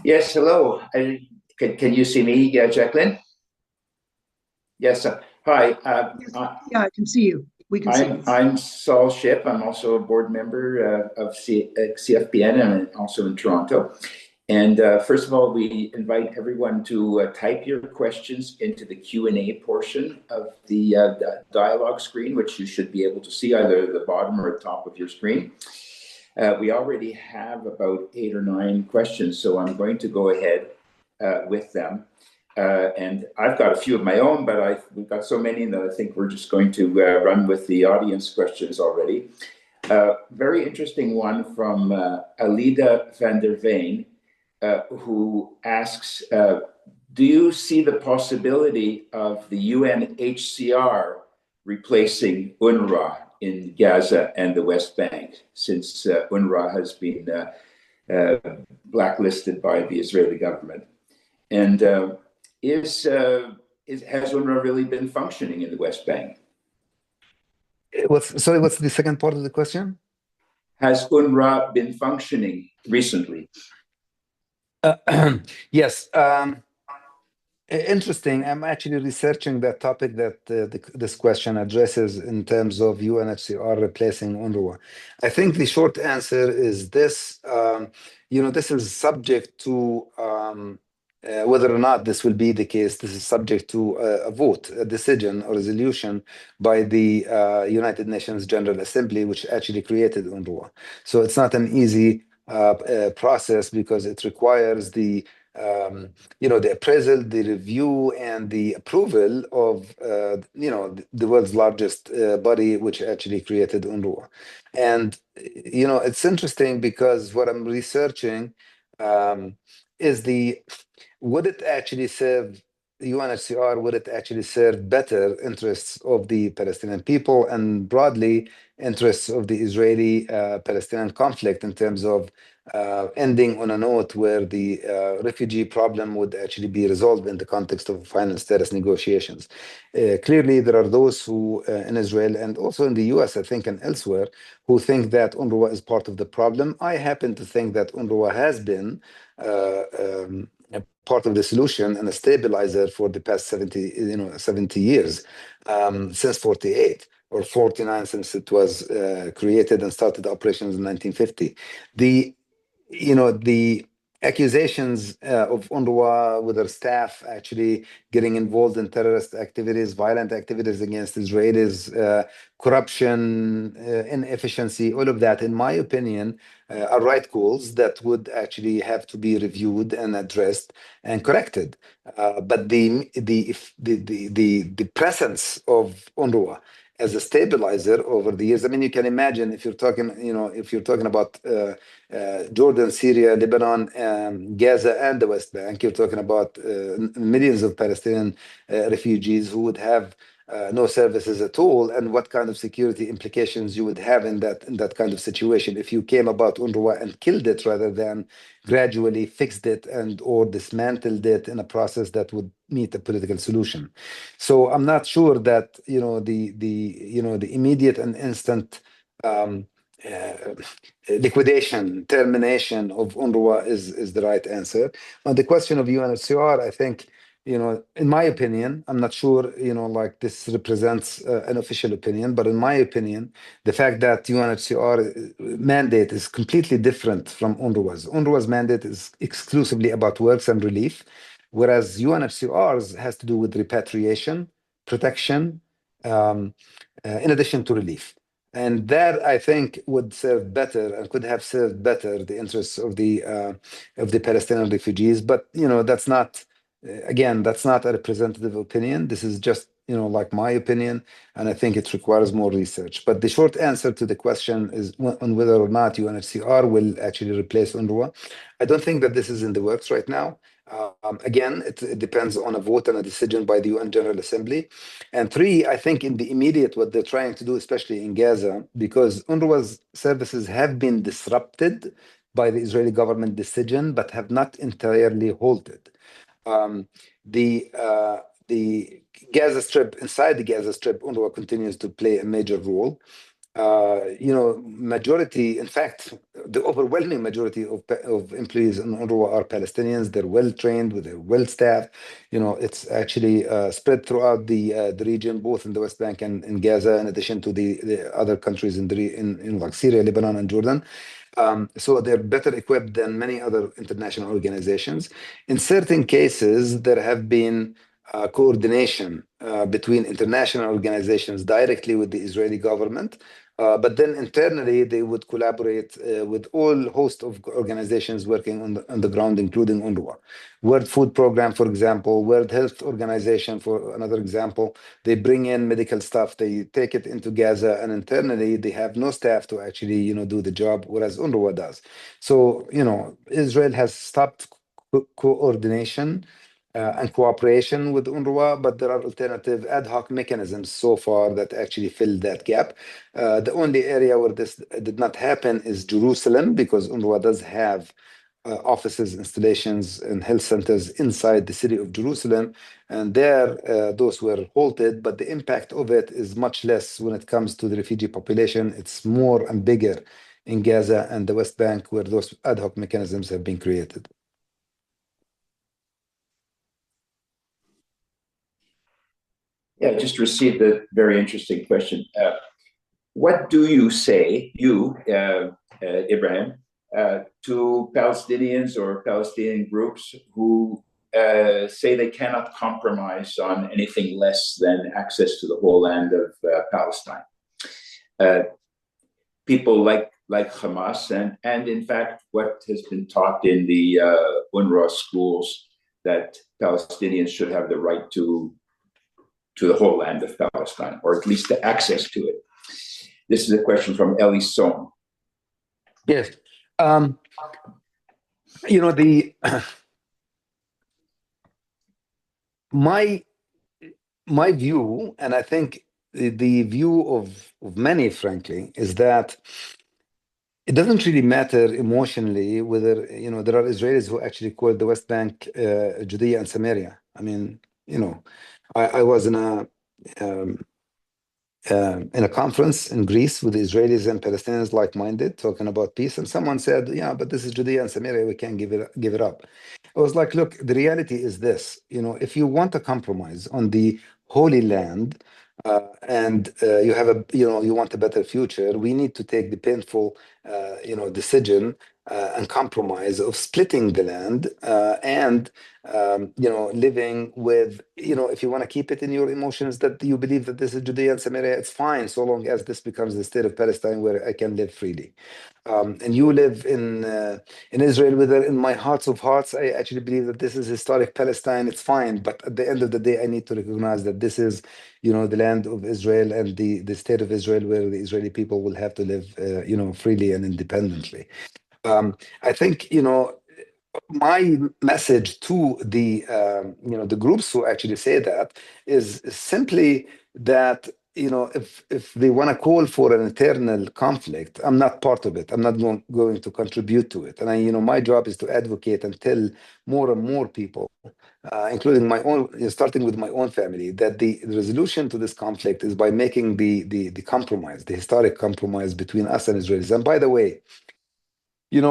Yes, hello. Can you see me, Jacqueline? Yes. Hi. Yeah, I can see you. We can see you. I'm Saul Shipp. I'm also a board member of CFPN and also in Toronto. And first of all, we invite everyone to type your questions into the Q&A portion of the dialogue screen, which you should be able to see either at the bottom or at the top of your screen. We already have about 8 or 9 questions, so I'm going to go ahead with them. And I've got a few of my own, but we've got so many that I think we're just going to run with the audience questions already. Very interesting one from Alida van der Veen, who asks, do you see the possibility of the UNHCR replacing UNRWA in Gaza and the West Bank, since UNRWA has been blacklisted by the Israeli government? And has UNRWA really been functioning in the West Bank? Sorry, what's the second part of the question? Has UNRWA been functioning recently? Yes. Interesting. I'm actually researching that topic that this question addresses in terms of UNHCR replacing UNRWA. I think the short answer is this. This is subject to whether or not this will be the case. This is subject to a vote, a decision, or resolution by the United Nations General Assembly, which actually created UNRWA. So it's not an easy process because it requires the appraisal, the review, and the approval of the world's largest body, which actually created UNRWA. And it's interesting because what I'm researching um, is would it actually serve UNHCR? Would it actually serve better interests of the Palestinian people and broadly interests of the Israeli-Palestinian conflict in terms of ending on a note where the refugee problem would actually be resolved in the context of final status negotiations. Clearly, there are those who in Israel and also in the US, I think, and elsewhere, who think that UNRWA is part of the problem. I happen to think that UNRWA has been a part of the solution and a stabilizer for the past 70 years, since 48 or 49, since it was created and started operations in 1950. The accusations of UNRWA with their staff actually getting involved in terrorist activities, violent activities against Israelis, corruption, inefficiency, all of that, in my opinion, are right calls that would actually have to be reviewed and addressed and corrected. But the presence of UNRWA as a stabilizer over the years. I mean, you can imagine if you're talking about Jordan, Syria, Lebanon, Gaza, and the West Bank, you're talking about millions of Palestinian refugees who would have no services at all, and what kind of security implications you would have in that kind of situation if you came about UNRWA and killed it rather than gradually fixed it and or dismantled it in a process that would meet a political solution. So I'm not sure that the immediate and instant um, uh, liquidation, termination of UNRWA is the right answer. On the question of UNHCR, I think, in my opinion, I'm not sure, like this represents an official opinion, but in my opinion, the fact that UNHCR mandate is completely different from UNRWA's. UNRWA's mandate is exclusively about works and relief, whereas UNHCR's has to do with repatriation, protection, um, in addition to relief. And that I think would serve better and could have served better the interests of the Palestinian refugees. But that's not again, that's not a representative opinion. This is just like my opinion, and I think it requires more research. But the short answer to the question is on whether or not UNHCR will actually replace UNRWA. I don't think that this is in the works right now. Again, it depends on a vote and a decision by the UN General Assembly. And three, I think in the immediate, what they're trying to do, especially in Gaza, because UNRWA's services have been disrupted by the Israeli government decision, but have not entirely halted. Um, the Gaza Strip, inside the Gaza Strip, UNRWA continues to play a major role. Majority, in fact, the overwhelming majority of employees in UNRWA are Palestinians. They're well trained, they're well staffed. It's actually spread throughout the region, both in the West Bank and in Gaza, in addition to the other countries in like Syria, Lebanon, and Jordan. So they're better equipped than many other international organizations. In certain cases, there have been coordination between international organizations directly with the Israeli government. But then internally, they would collaborate with all host of organizations working on the ground, including UNRWA. World Food Program, for example, World Health Organization, for another example. They bring in medical staff, they take it into Gaza, and internally they have no staff to actually, do the job, whereas UNRWA does. So, Israel has stopped coordination and cooperation with UNRWA, but there are alternative ad hoc mechanisms so far that actually fill that gap. The only area where this did not happen is Jerusalem, because UNRWA does have offices, installations, and health centers inside the city of Jerusalem. And there, those were halted, but the impact of it is much less when it comes to the refugee population. It's more and bigger in Gaza and the West Bank, where those ad hoc mechanisms have been created. Yeah, I just received a very interesting question. What do you say, Ibrahim, to Palestinians or Palestinian groups who say they cannot compromise on anything less than access to the whole land of Palestine? People like Hamas, and in fact, what has been taught in the UNRWA schools, that Palestinians should have the right to the whole land of Palestine, or at least the access to it. This is a question from Ellie Sohn. Yes. You know, the my view, and I think the view of many, frankly, is that it doesn't really matter emotionally whether, you know, there are Israelis who actually call the West Bank Judea and Samaria. I mean, you know, I was in a conference in Greece with the Israelis and Palestinians like-minded, talking about peace, and someone said, "Yeah, but this is Judea and Samaria. We can't give it up." I was like, "Look, the reality is this. You know, if you want a compromise on the Holy Land, and you have you want a better future, we need to take the painful, decision and compromise of splitting the land and." Living with, if you want to keep it in your emotions that you believe that this is Judea and Samaria, it's fine, so long as this becomes the state of Palestine where I can live freely. And you live in Israel, whether in my hearts of hearts, I actually believe that this is historic Palestine, it's fine. But at the end of the day, I need to recognize that this is, the land of Israel and the state of Israel where the Israeli people will have to live, freely and independently. I think, my message to the groups who actually say that is simply that, if they want to call for an eternal conflict, I'm not part of it. I'm not going to contribute to it. And my job is to advocate and tell more and more people, including my own, starting with my own family, that the resolution to this conflict is by making the compromise, the historic compromise between us and Israelis. And by the way, there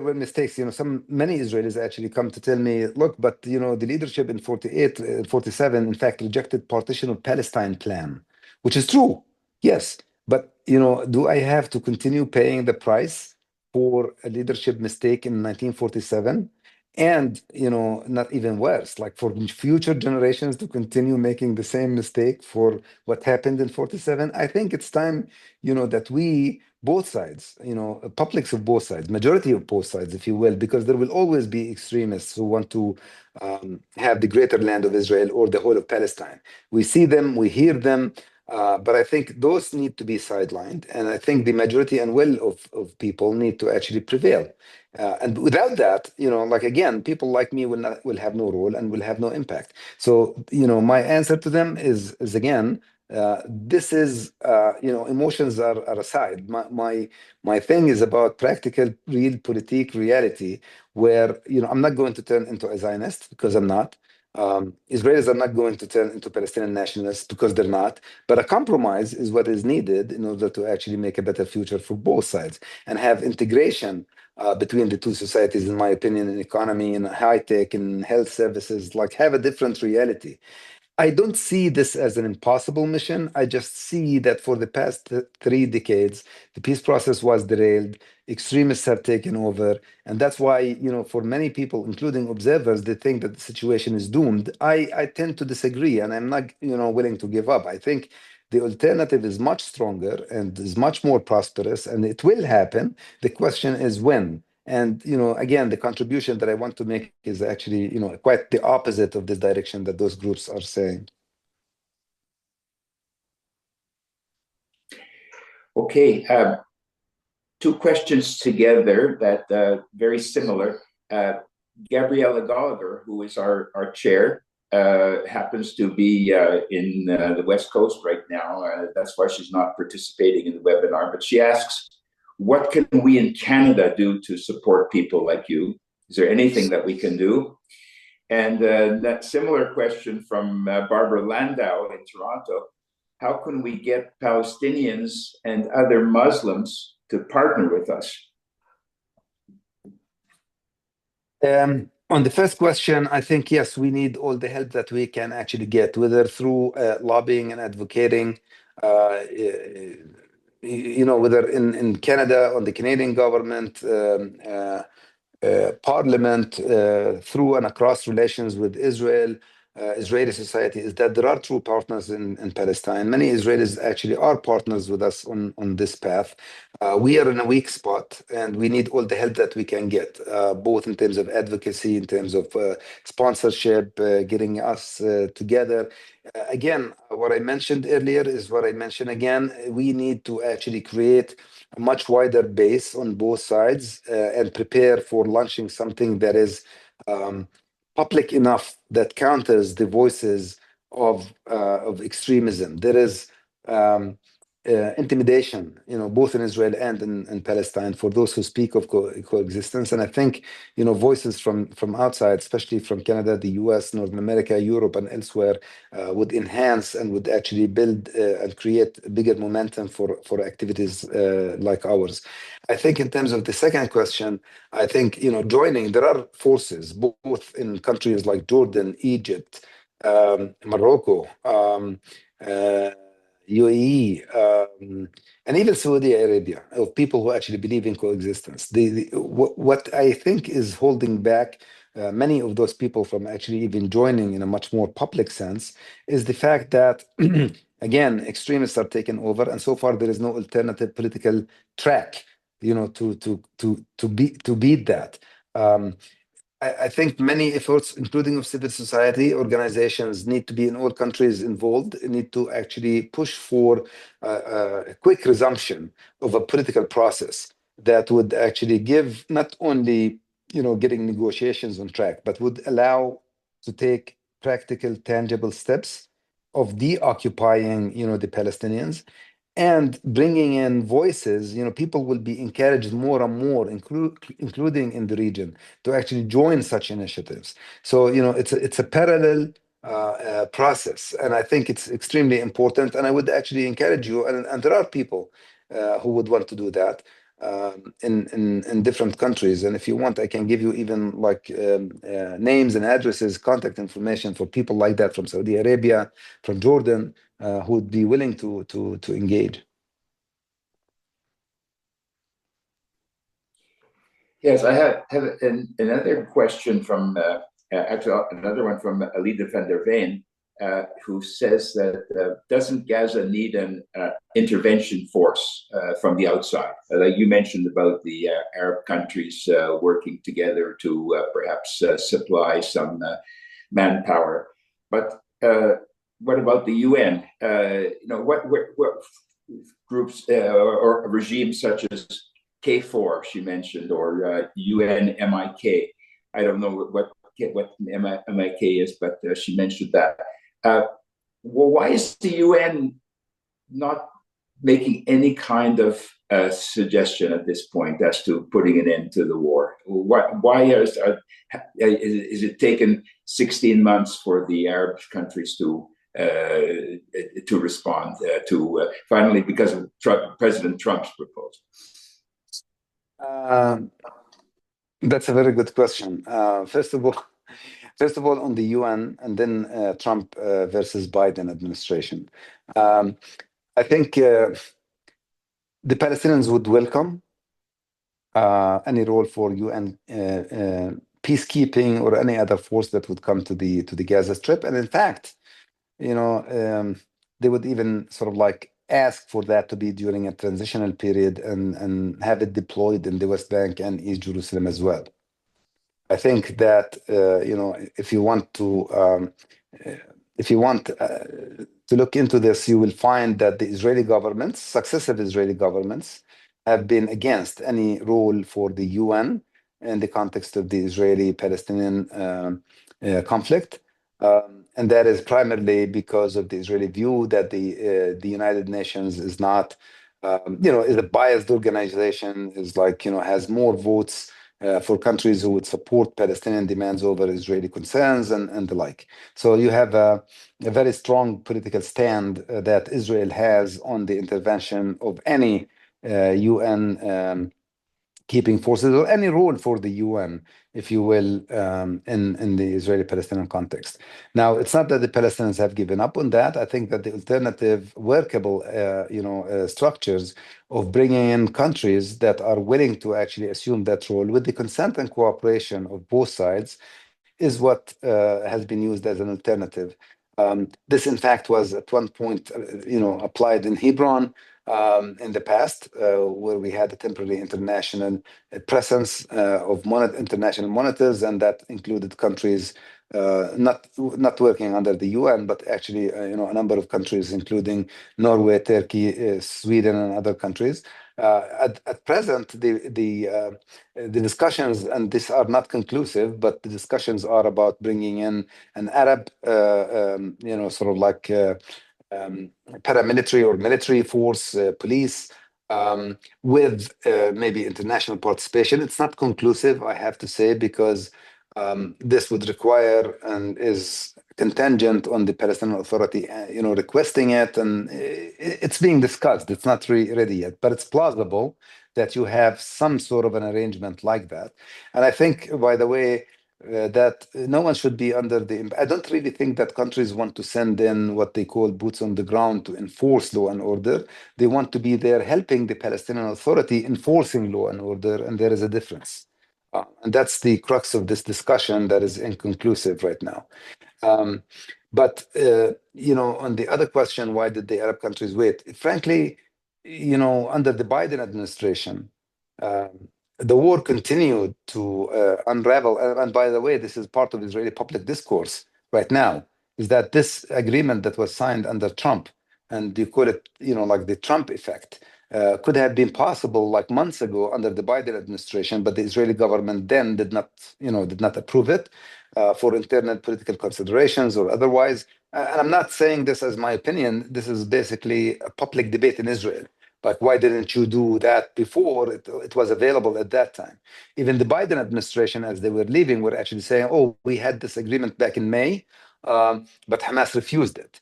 were mistakes. Many Israelis actually come to tell me, look, but the leadership in 48, 47, in fact, rejected partition of Palestine plan, which is true. Yes, but do I have to continue paying the price for a leadership mistake in 1947? And not even worse, like for future generations to continue making the same mistake for what happened in 47. I think it's time, that we both sides, publics of both sides, majority of both sides, if you will, because there will always be extremists who want to have the greater land of Israel or the whole of Palestine. We see them, we hear them, but I think those need to be sidelined. And I think the majority and will of people need to actually prevail. And without that, again, people like me will have no role and will have no impact. So, my answer to them is again, this is emotions are aside. My thing is about practical, real politique reality, where I'm not going to turn into a Zionist because I'm not. Israelis are not going to turn into Palestinian nationalists because they're not. But a compromise is what is needed in order to actually make a better future for both sides and have integration between the two societies, in my opinion, in economy, in high tech, in health services, like have a different reality. I don't see this as an impossible mission. I just see that for the past 3 decades, the peace process was derailed, extremists have taken over, and that's why, for many people, including observers, they think that the situation is doomed. I tend to disagree, and I'm not, willing to give up. I think the alternative is much stronger and is much more prosperous, and it will happen. The question is when. And again, the contribution that I want to make is actually, quite the opposite of this direction that those groups are saying. Okay, two questions together that very similar. Gabriella Gallagher, who is our chair, happens to be in the West Coast right now. That's why she's not participating in the webinar. But she asks, what can we in Canada do to support people like you? Is there anything that we can do? And that similar question from Barbara Landau in Toronto. How can we get Palestinians and other Muslims to partner with us? On the first question, I think, yes, we need all the help that we can actually get, whether through lobbying and advocating, whether in Canada, on the Canadian government, parliament, through and across relations with Israel, Israeli society, is that there are true partners in Palestine. Many Israelis actually are partners with us on this path. We are in a weak spot, and we need all the help that we can get, both in terms of advocacy, in terms of sponsorship, getting us together. Again, what I mentioned earlier is what I mentioned again. We need to actually create a much wider base on both sides and prepare for launching something that is public enough that counters the voices of extremism. There is intimidation, both in Israel and in Palestine, for those who speak of coexistence. And I think, voices from outside, especially from Canada, the US, Northern America, Europe, and elsewhere, would enhance and would actually build and create bigger momentum for activities like ours. I think in terms of the second question, I think, joining, there are forces, both in countries like Jordan, Egypt, Morocco, UAE, and even Saudi Arabia, of people who actually believe in coexistence. What I think is holding back many of those people from actually even joining in a much more public sense is the fact that, again, extremists are taking over, and so far there is no alternative political track, to beat that. I think many efforts, including of civil society organizations, need to be in all countries involved, need to actually push for a quick resumption of a political process that would actually give not only, getting negotiations on track, but would allow to take practical, tangible steps of deoccupying, the Palestinians and bringing in voices. People will be encouraged more and more, including in the region, to actually join such initiatives. So, it's a parallel process, and I think it's extremely important. And I would actually encourage you, and there are people who would want to do that in different countries. And if you want, I can give you even like names and addresses, contact information for people like that from Saudi Arabia, from Jordan, who would be willing to engage. Yes, I have another question from actually another one from Alida van der Veen, who says that doesn't Gaza need an intervention force from the outside? Like you mentioned about the Arab countries working together to perhaps supply some manpower, but what about the UN? What groups or regimes such as K4 she mentioned, or UNMIK? I don't know what MIK is, but she mentioned that. Well, why is the UN not making any kind of suggestion at this point as to putting an end to the war? Why is it taken 16 months for the Arab countries to respond to finally, because of President Trump's proposal? That's a very good question. First of all, on the UN, and then Trump versus Biden administration. I think the Palestinians would welcome any role for UN peacekeeping or any other force that would come to the Gaza Strip, and in fact, they would even sort of like ask for that to be during a transitional period and have it deployed in the West Bank and East Jerusalem as well. I think that if you want to look into this, you will find that the Israeli governments, successive Israeli governments, have been against any role for the UN in the context of the Israeli-Palestinian conflict. And that is primarily because of the Israeli view that the United Nations is not, is a biased organization, is like, has more votes for countries who would support Palestinian demands over Israeli concerns and the like. So you have a very strong political stand that Israel has on the intervention of any UN keeping forces or any role for the UN, if you will, in the Israeli-Palestinian context. Now, it's not that the Palestinians have given up on that. I think that the alternative workable, structures of bringing in countries that are willing to actually assume that role with the consent and cooperation of both sides is what has been used as an alternative. This, in fact, was at one point, applied in Hebron in the past, where we had a temporary international presence of international monitors, and that included countries not working under the UN, but actually, a number of countries, including Norway, Turkey, Sweden, and other countries. At present, the discussions, and these are not conclusive, but the discussions are about bringing in an Arab, sort of like paramilitary or military force, police, with maybe international participation. It's not conclusive, I have to say, because this would require and is contingent on the Palestinian Authority, requesting it, and it's being discussed. It's not really ready yet, but it's plausible that you have some sort of an arrangement like that. And I think, by the way, that no one should be under the. I don't really think that countries want to send in what they call boots on the ground to enforce law and order. They want to be there helping the Palestinian Authority enforcing law and order, and there is a difference. And that's the crux of this discussion that is inconclusive right now. But on the other question, why did the Arab countries wait? Frankly, under the Biden administration, the war continued to unravel. And by the way, this is part of Israeli public discourse right now, is that this agreement that was signed under Trump, and you call it, like the Trump effect, could have been possible like months ago under the Biden administration, but the Israeli government then did not approve it for internal political considerations or otherwise. And I'm not saying this as my opinion. This is basically a public debate in Israel. Like, why didn't you do that before? It was available at that time. Even the Biden administration, as they were leaving, were actually saying, oh, we had this agreement back in May, but Hamas refused it.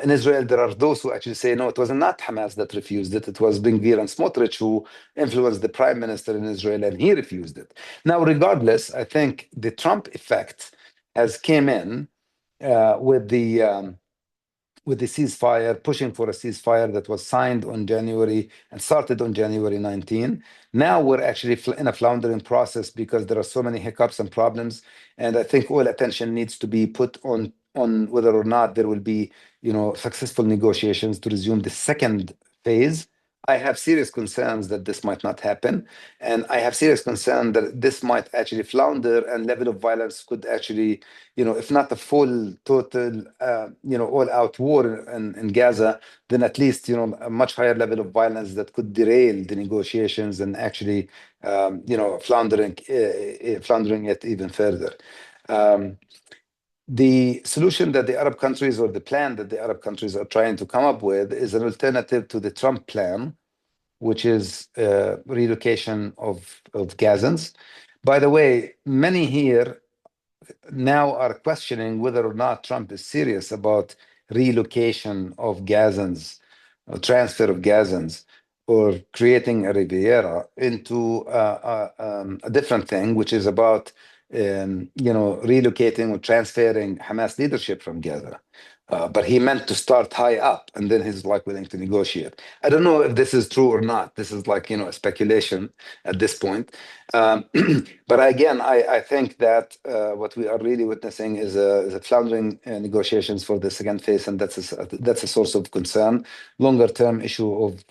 In Israel, there are those who actually say, no, it was not Hamas that refused it. It was Ben-Gvir and Smotrich who influenced the prime minister in Israel, and he refused it. Now, regardless, I think the Trump effect has came in with the ceasefire, pushing for a ceasefire that was signed on January and started on January 19. Now we're actually in a floundering process because there are so many hiccups and problems. And I think all attention needs to be put on whether or not there will be, successful negotiations to resume the second phase. I have serious concerns that this might not happen. And I have serious concern that this might actually flounder, and level of violence could actually, if not a full, total, all-out war in Gaza, then at least, a much higher level of violence that could derail the negotiations and actually, floundering it even further. The solution that the Arab countries, or the plan that the Arab countries are trying to come up with, is an alternative to the Trump plan, which is relocation of Gazans. By the way, many here now are questioning whether or not Trump is serious about relocation of Gazans, or transfer of Gazans, or creating a Riviera into a different thing, which is about relocating or transferring Hamas leadership from Gaza. But he meant to start high up, and then he's like willing to negotiate. I don't know if this is true or not. This is like, a speculation at this point. But again, I think that what we are really witnessing is a floundering negotiations for the second phase, and that's a source of concern. Longer term issue of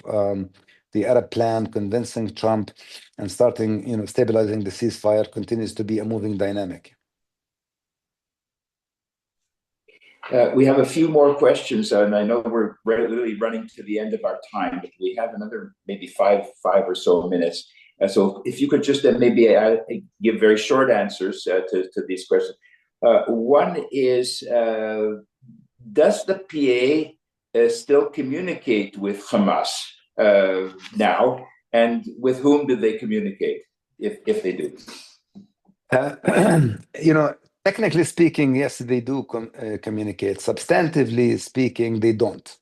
the Arab plan, convincing Trump and starting, stabilizing the ceasefire continues to be a moving dynamic. We have a few more questions, and I know we're really running to the end of our time, but we have another maybe five or so minutes. So if you could just maybe give very short answers to these questions. One is, does the PA still communicate with Hamas now, and with whom do they communicate, if they do? Technically speaking, yes, they do communicate. Substantively speaking, they don't.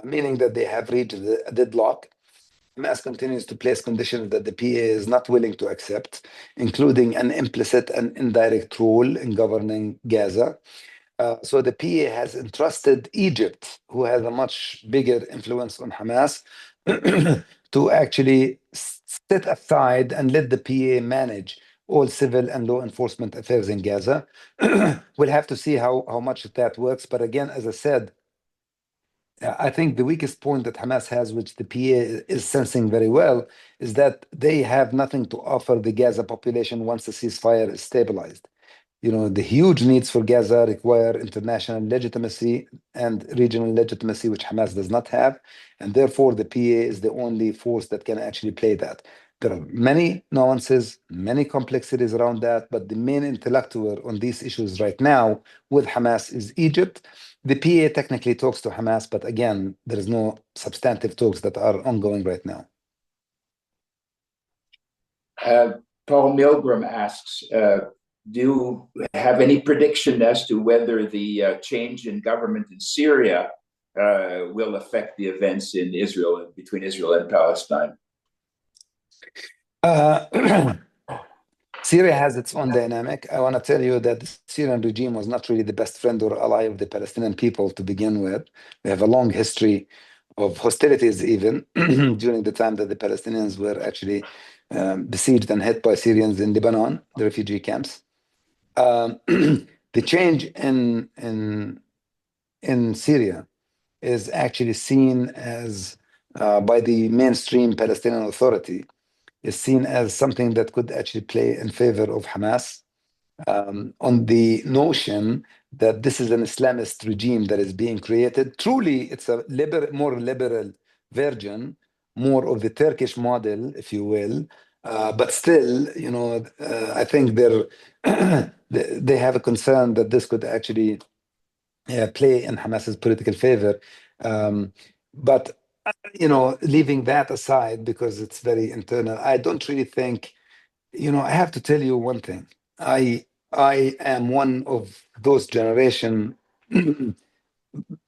Meaning that they have reached a deadlock. Hamas continues to place conditions that the PA is not willing to accept, including an implicit and indirect role in governing Gaza. So the PA has entrusted Egypt, who has a much bigger influence on Hamas, to actually sit aside and let the PA manage all civil and law enforcement affairs in Gaza. We'll have to see how much that works. But again, as I said, I think the weakest point that Hamas has, which the PA is sensing very well, is that they have nothing to offer the Gaza population once the ceasefire is stabilized. The huge needs for Gaza require international legitimacy and regional legitimacy, which Hamas does not have. And therefore, the PA is the only force that can actually play that. There are many nuances, many complexities around that, but the main intellectual on these issues right now with Hamas is Egypt. The PA technically talks to Hamas, but again, there is no substantive talks that are ongoing right now. Paul Milgram asks, do you have any prediction as to whether the change in government in Syria will affect the events in Israel, between Israel and Palestine? Syria has its own dynamic. I want to tell you that the Syrian regime was not really the best friend or ally of the Palestinian people to begin with. We have a long history of hostilities even during the time that the Palestinians were actually besieged and hit by Syrians in Lebanon, the refugee camps. The change in Syria is actually seen as by the mainstream Palestinian Authority is seen as something that could actually play in favor of Hamas, on the notion that this is an Islamist regime that is being created. Truly, it's a more liberal version, more of the Turkish model, if you will. But still, I think they have a concern that this could actually play in Hamas's political favor. But leaving that aside, because it's very internal, I don't really think, I have to tell you one thing. I am one of those generation born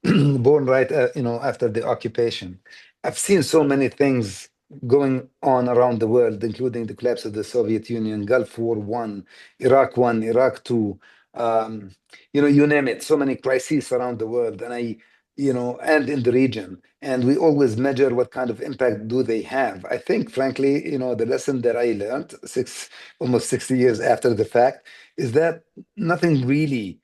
right, after the occupation. I've seen so many things going on around the world, including the collapse of the Soviet Union, Gulf War One, Iraq One, Iraq Two, you name it, so many crises around the world, and in the region. And we always measure what kind of impact do they have. I think, frankly, the lesson that I learned almost 60 years after the fact is that nothing really,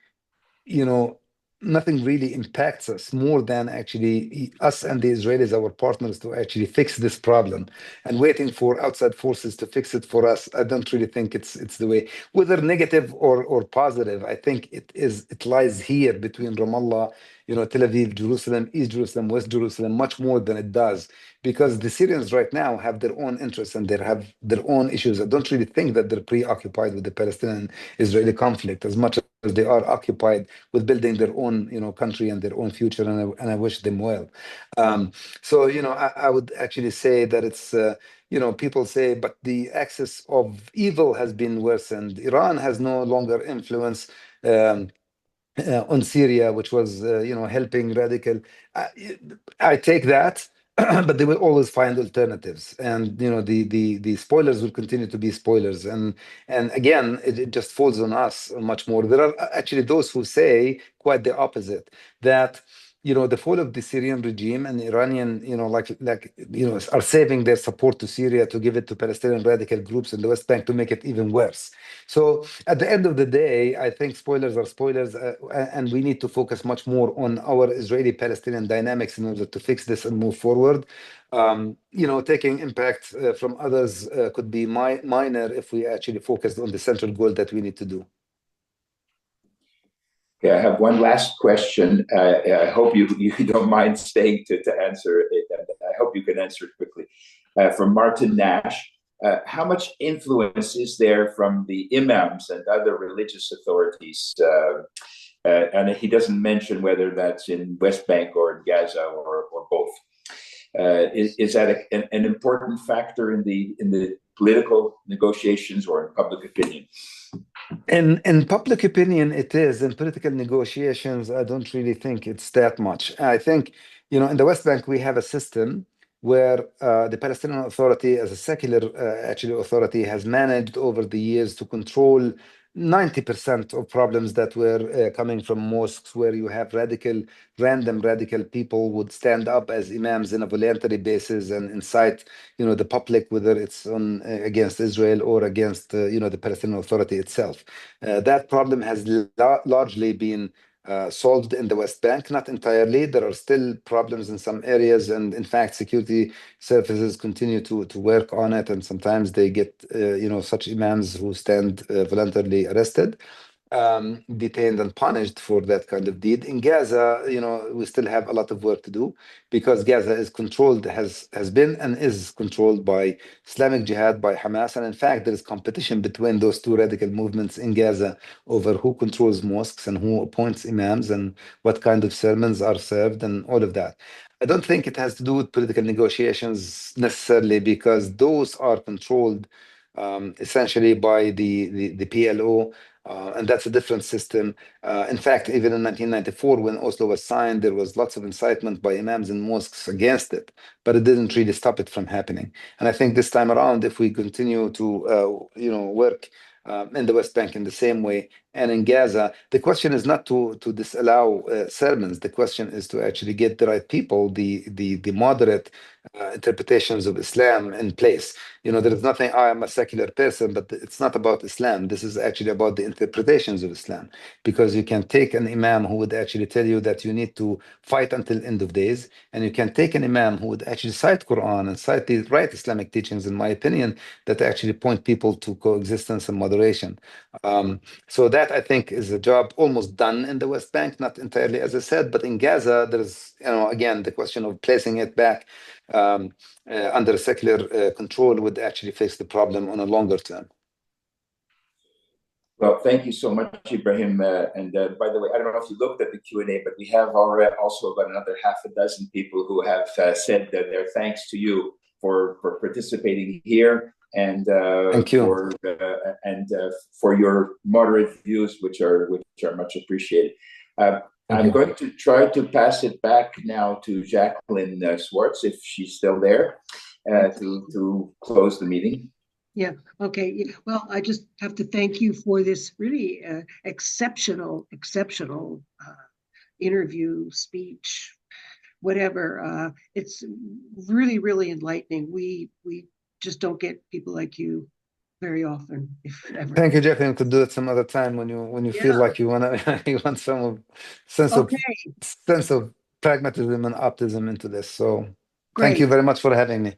nothing really impacts us more than actually us and the Israelis, our partners, to actually fix this problem. And waiting for outside forces to fix it for us, I don't really think it's the way. Whether negative or positive, I think it lies here between Ramallah, Tel Aviv, Jerusalem, East Jerusalem, West Jerusalem, much more than it does, because the Syrians right now have their own interests and they have their own issues. I don't really think that they're preoccupied with the Palestinian-Israeli conflict as much as they are occupied with building their own, country and their own future, and I wish them well. So, I would actually say that it's, people say, but the axis of evil has been worsened. Iran has no longer influence. On Syria, which was helping radical. I take that, but they will always find alternatives, and the spoilers will continue to be spoilers, and again, it just falls on us much more. There are actually those who say quite the opposite, that the fall of the Syrian regime and the Iranian, are saving their support to Syria to give it to Palestinian radical groups in the West Bank to make it even worse. So at the end of the day, I think spoilers are spoilers, and we need to focus much more on our Israeli-Palestinian dynamics in order to fix this and move forward. Taking impact from others could be minor if we actually focused on the central goal that we need to do. Okay, I have one last question. I hope you don't mind staying to answer it. I hope you can answer it quickly. From Martin Nash, how much influence is there from the imams and other religious authorities? And he doesn't mention whether that's in West Bank or in Gaza or both. Is that an important factor in the political negotiations or in public opinion? In public opinion, it is. In political negotiations, I don't really think it's that much. I think, in the West Bank, we have a system where the Palestinian Authority, as a secular actually authority, has managed over the years to control 90% of problems that were coming from mosques, where you have random radical people would stand up as imams in a voluntary basis and incite, the public, whether it's on against Israel or against, the Palestinian Authority itself. That problem has largely been solved in the West Bank, not entirely. There are still problems in some areas, and in fact, security services continue to work on it, and sometimes they get, such imams who stand voluntarily arrested, detained and punished for that kind of deed. In Gaza, we still have a lot of work to do because Gaza is controlled, has been and is controlled by Islamic Jihad, by Hamas. And in fact, there is competition between those two radical movements in Gaza over who controls mosques and who appoints imams and what kind of sermons are served and all of that. I don't think it has to do with political negotiations necessarily, because those are controlled essentially by the PLO, and that's a different system. In fact, even in 1994, when Oslo was signed, there was lots of incitement by imams and mosques against it, but it didn't really stop it from happening. And I think this time around, if we continue to, work in the West Bank in the same way, and in Gaza, the question is not to disallow sermons. The question is to actually get the right people, the moderate interpretations of Islam in place. There is nothing. I am a secular person, but it's not about Islam. This is actually about the interpretations of Islam, because you can take an imam who would actually tell you that you need to fight until end of days, and you can take an imam who would actually cite Quran and cite the right Islamic teachings, in my opinion, that actually point people to coexistence and moderation. So that, I think, is a job almost done in the West Bank, not entirely, as I said, but in Gaza, there's, again, the question of placing it back under secular control would actually fix the problem on a longer term. Well, thank you so much, Ibrahim. And by the way, I don't know if you looked at the Q&A, but we have already also about another half a dozen people who have said that their thanks to you for participating here, and Thank you. For your moderate views, which are much appreciated. I'm going to try to pass it back now to Jacqueline Swartz, if she's still there, to close the meeting. Yeah. Okay. Well, I just have to thank you for this really exceptional interview, speech, whatever. It's really, really enlightening. We just don't get people like you very often, if ever. Thank you, Jacqueline. Could do it some other time when you feel like you want some sense of pragmatism and optimism into this. So thank you very much for having me.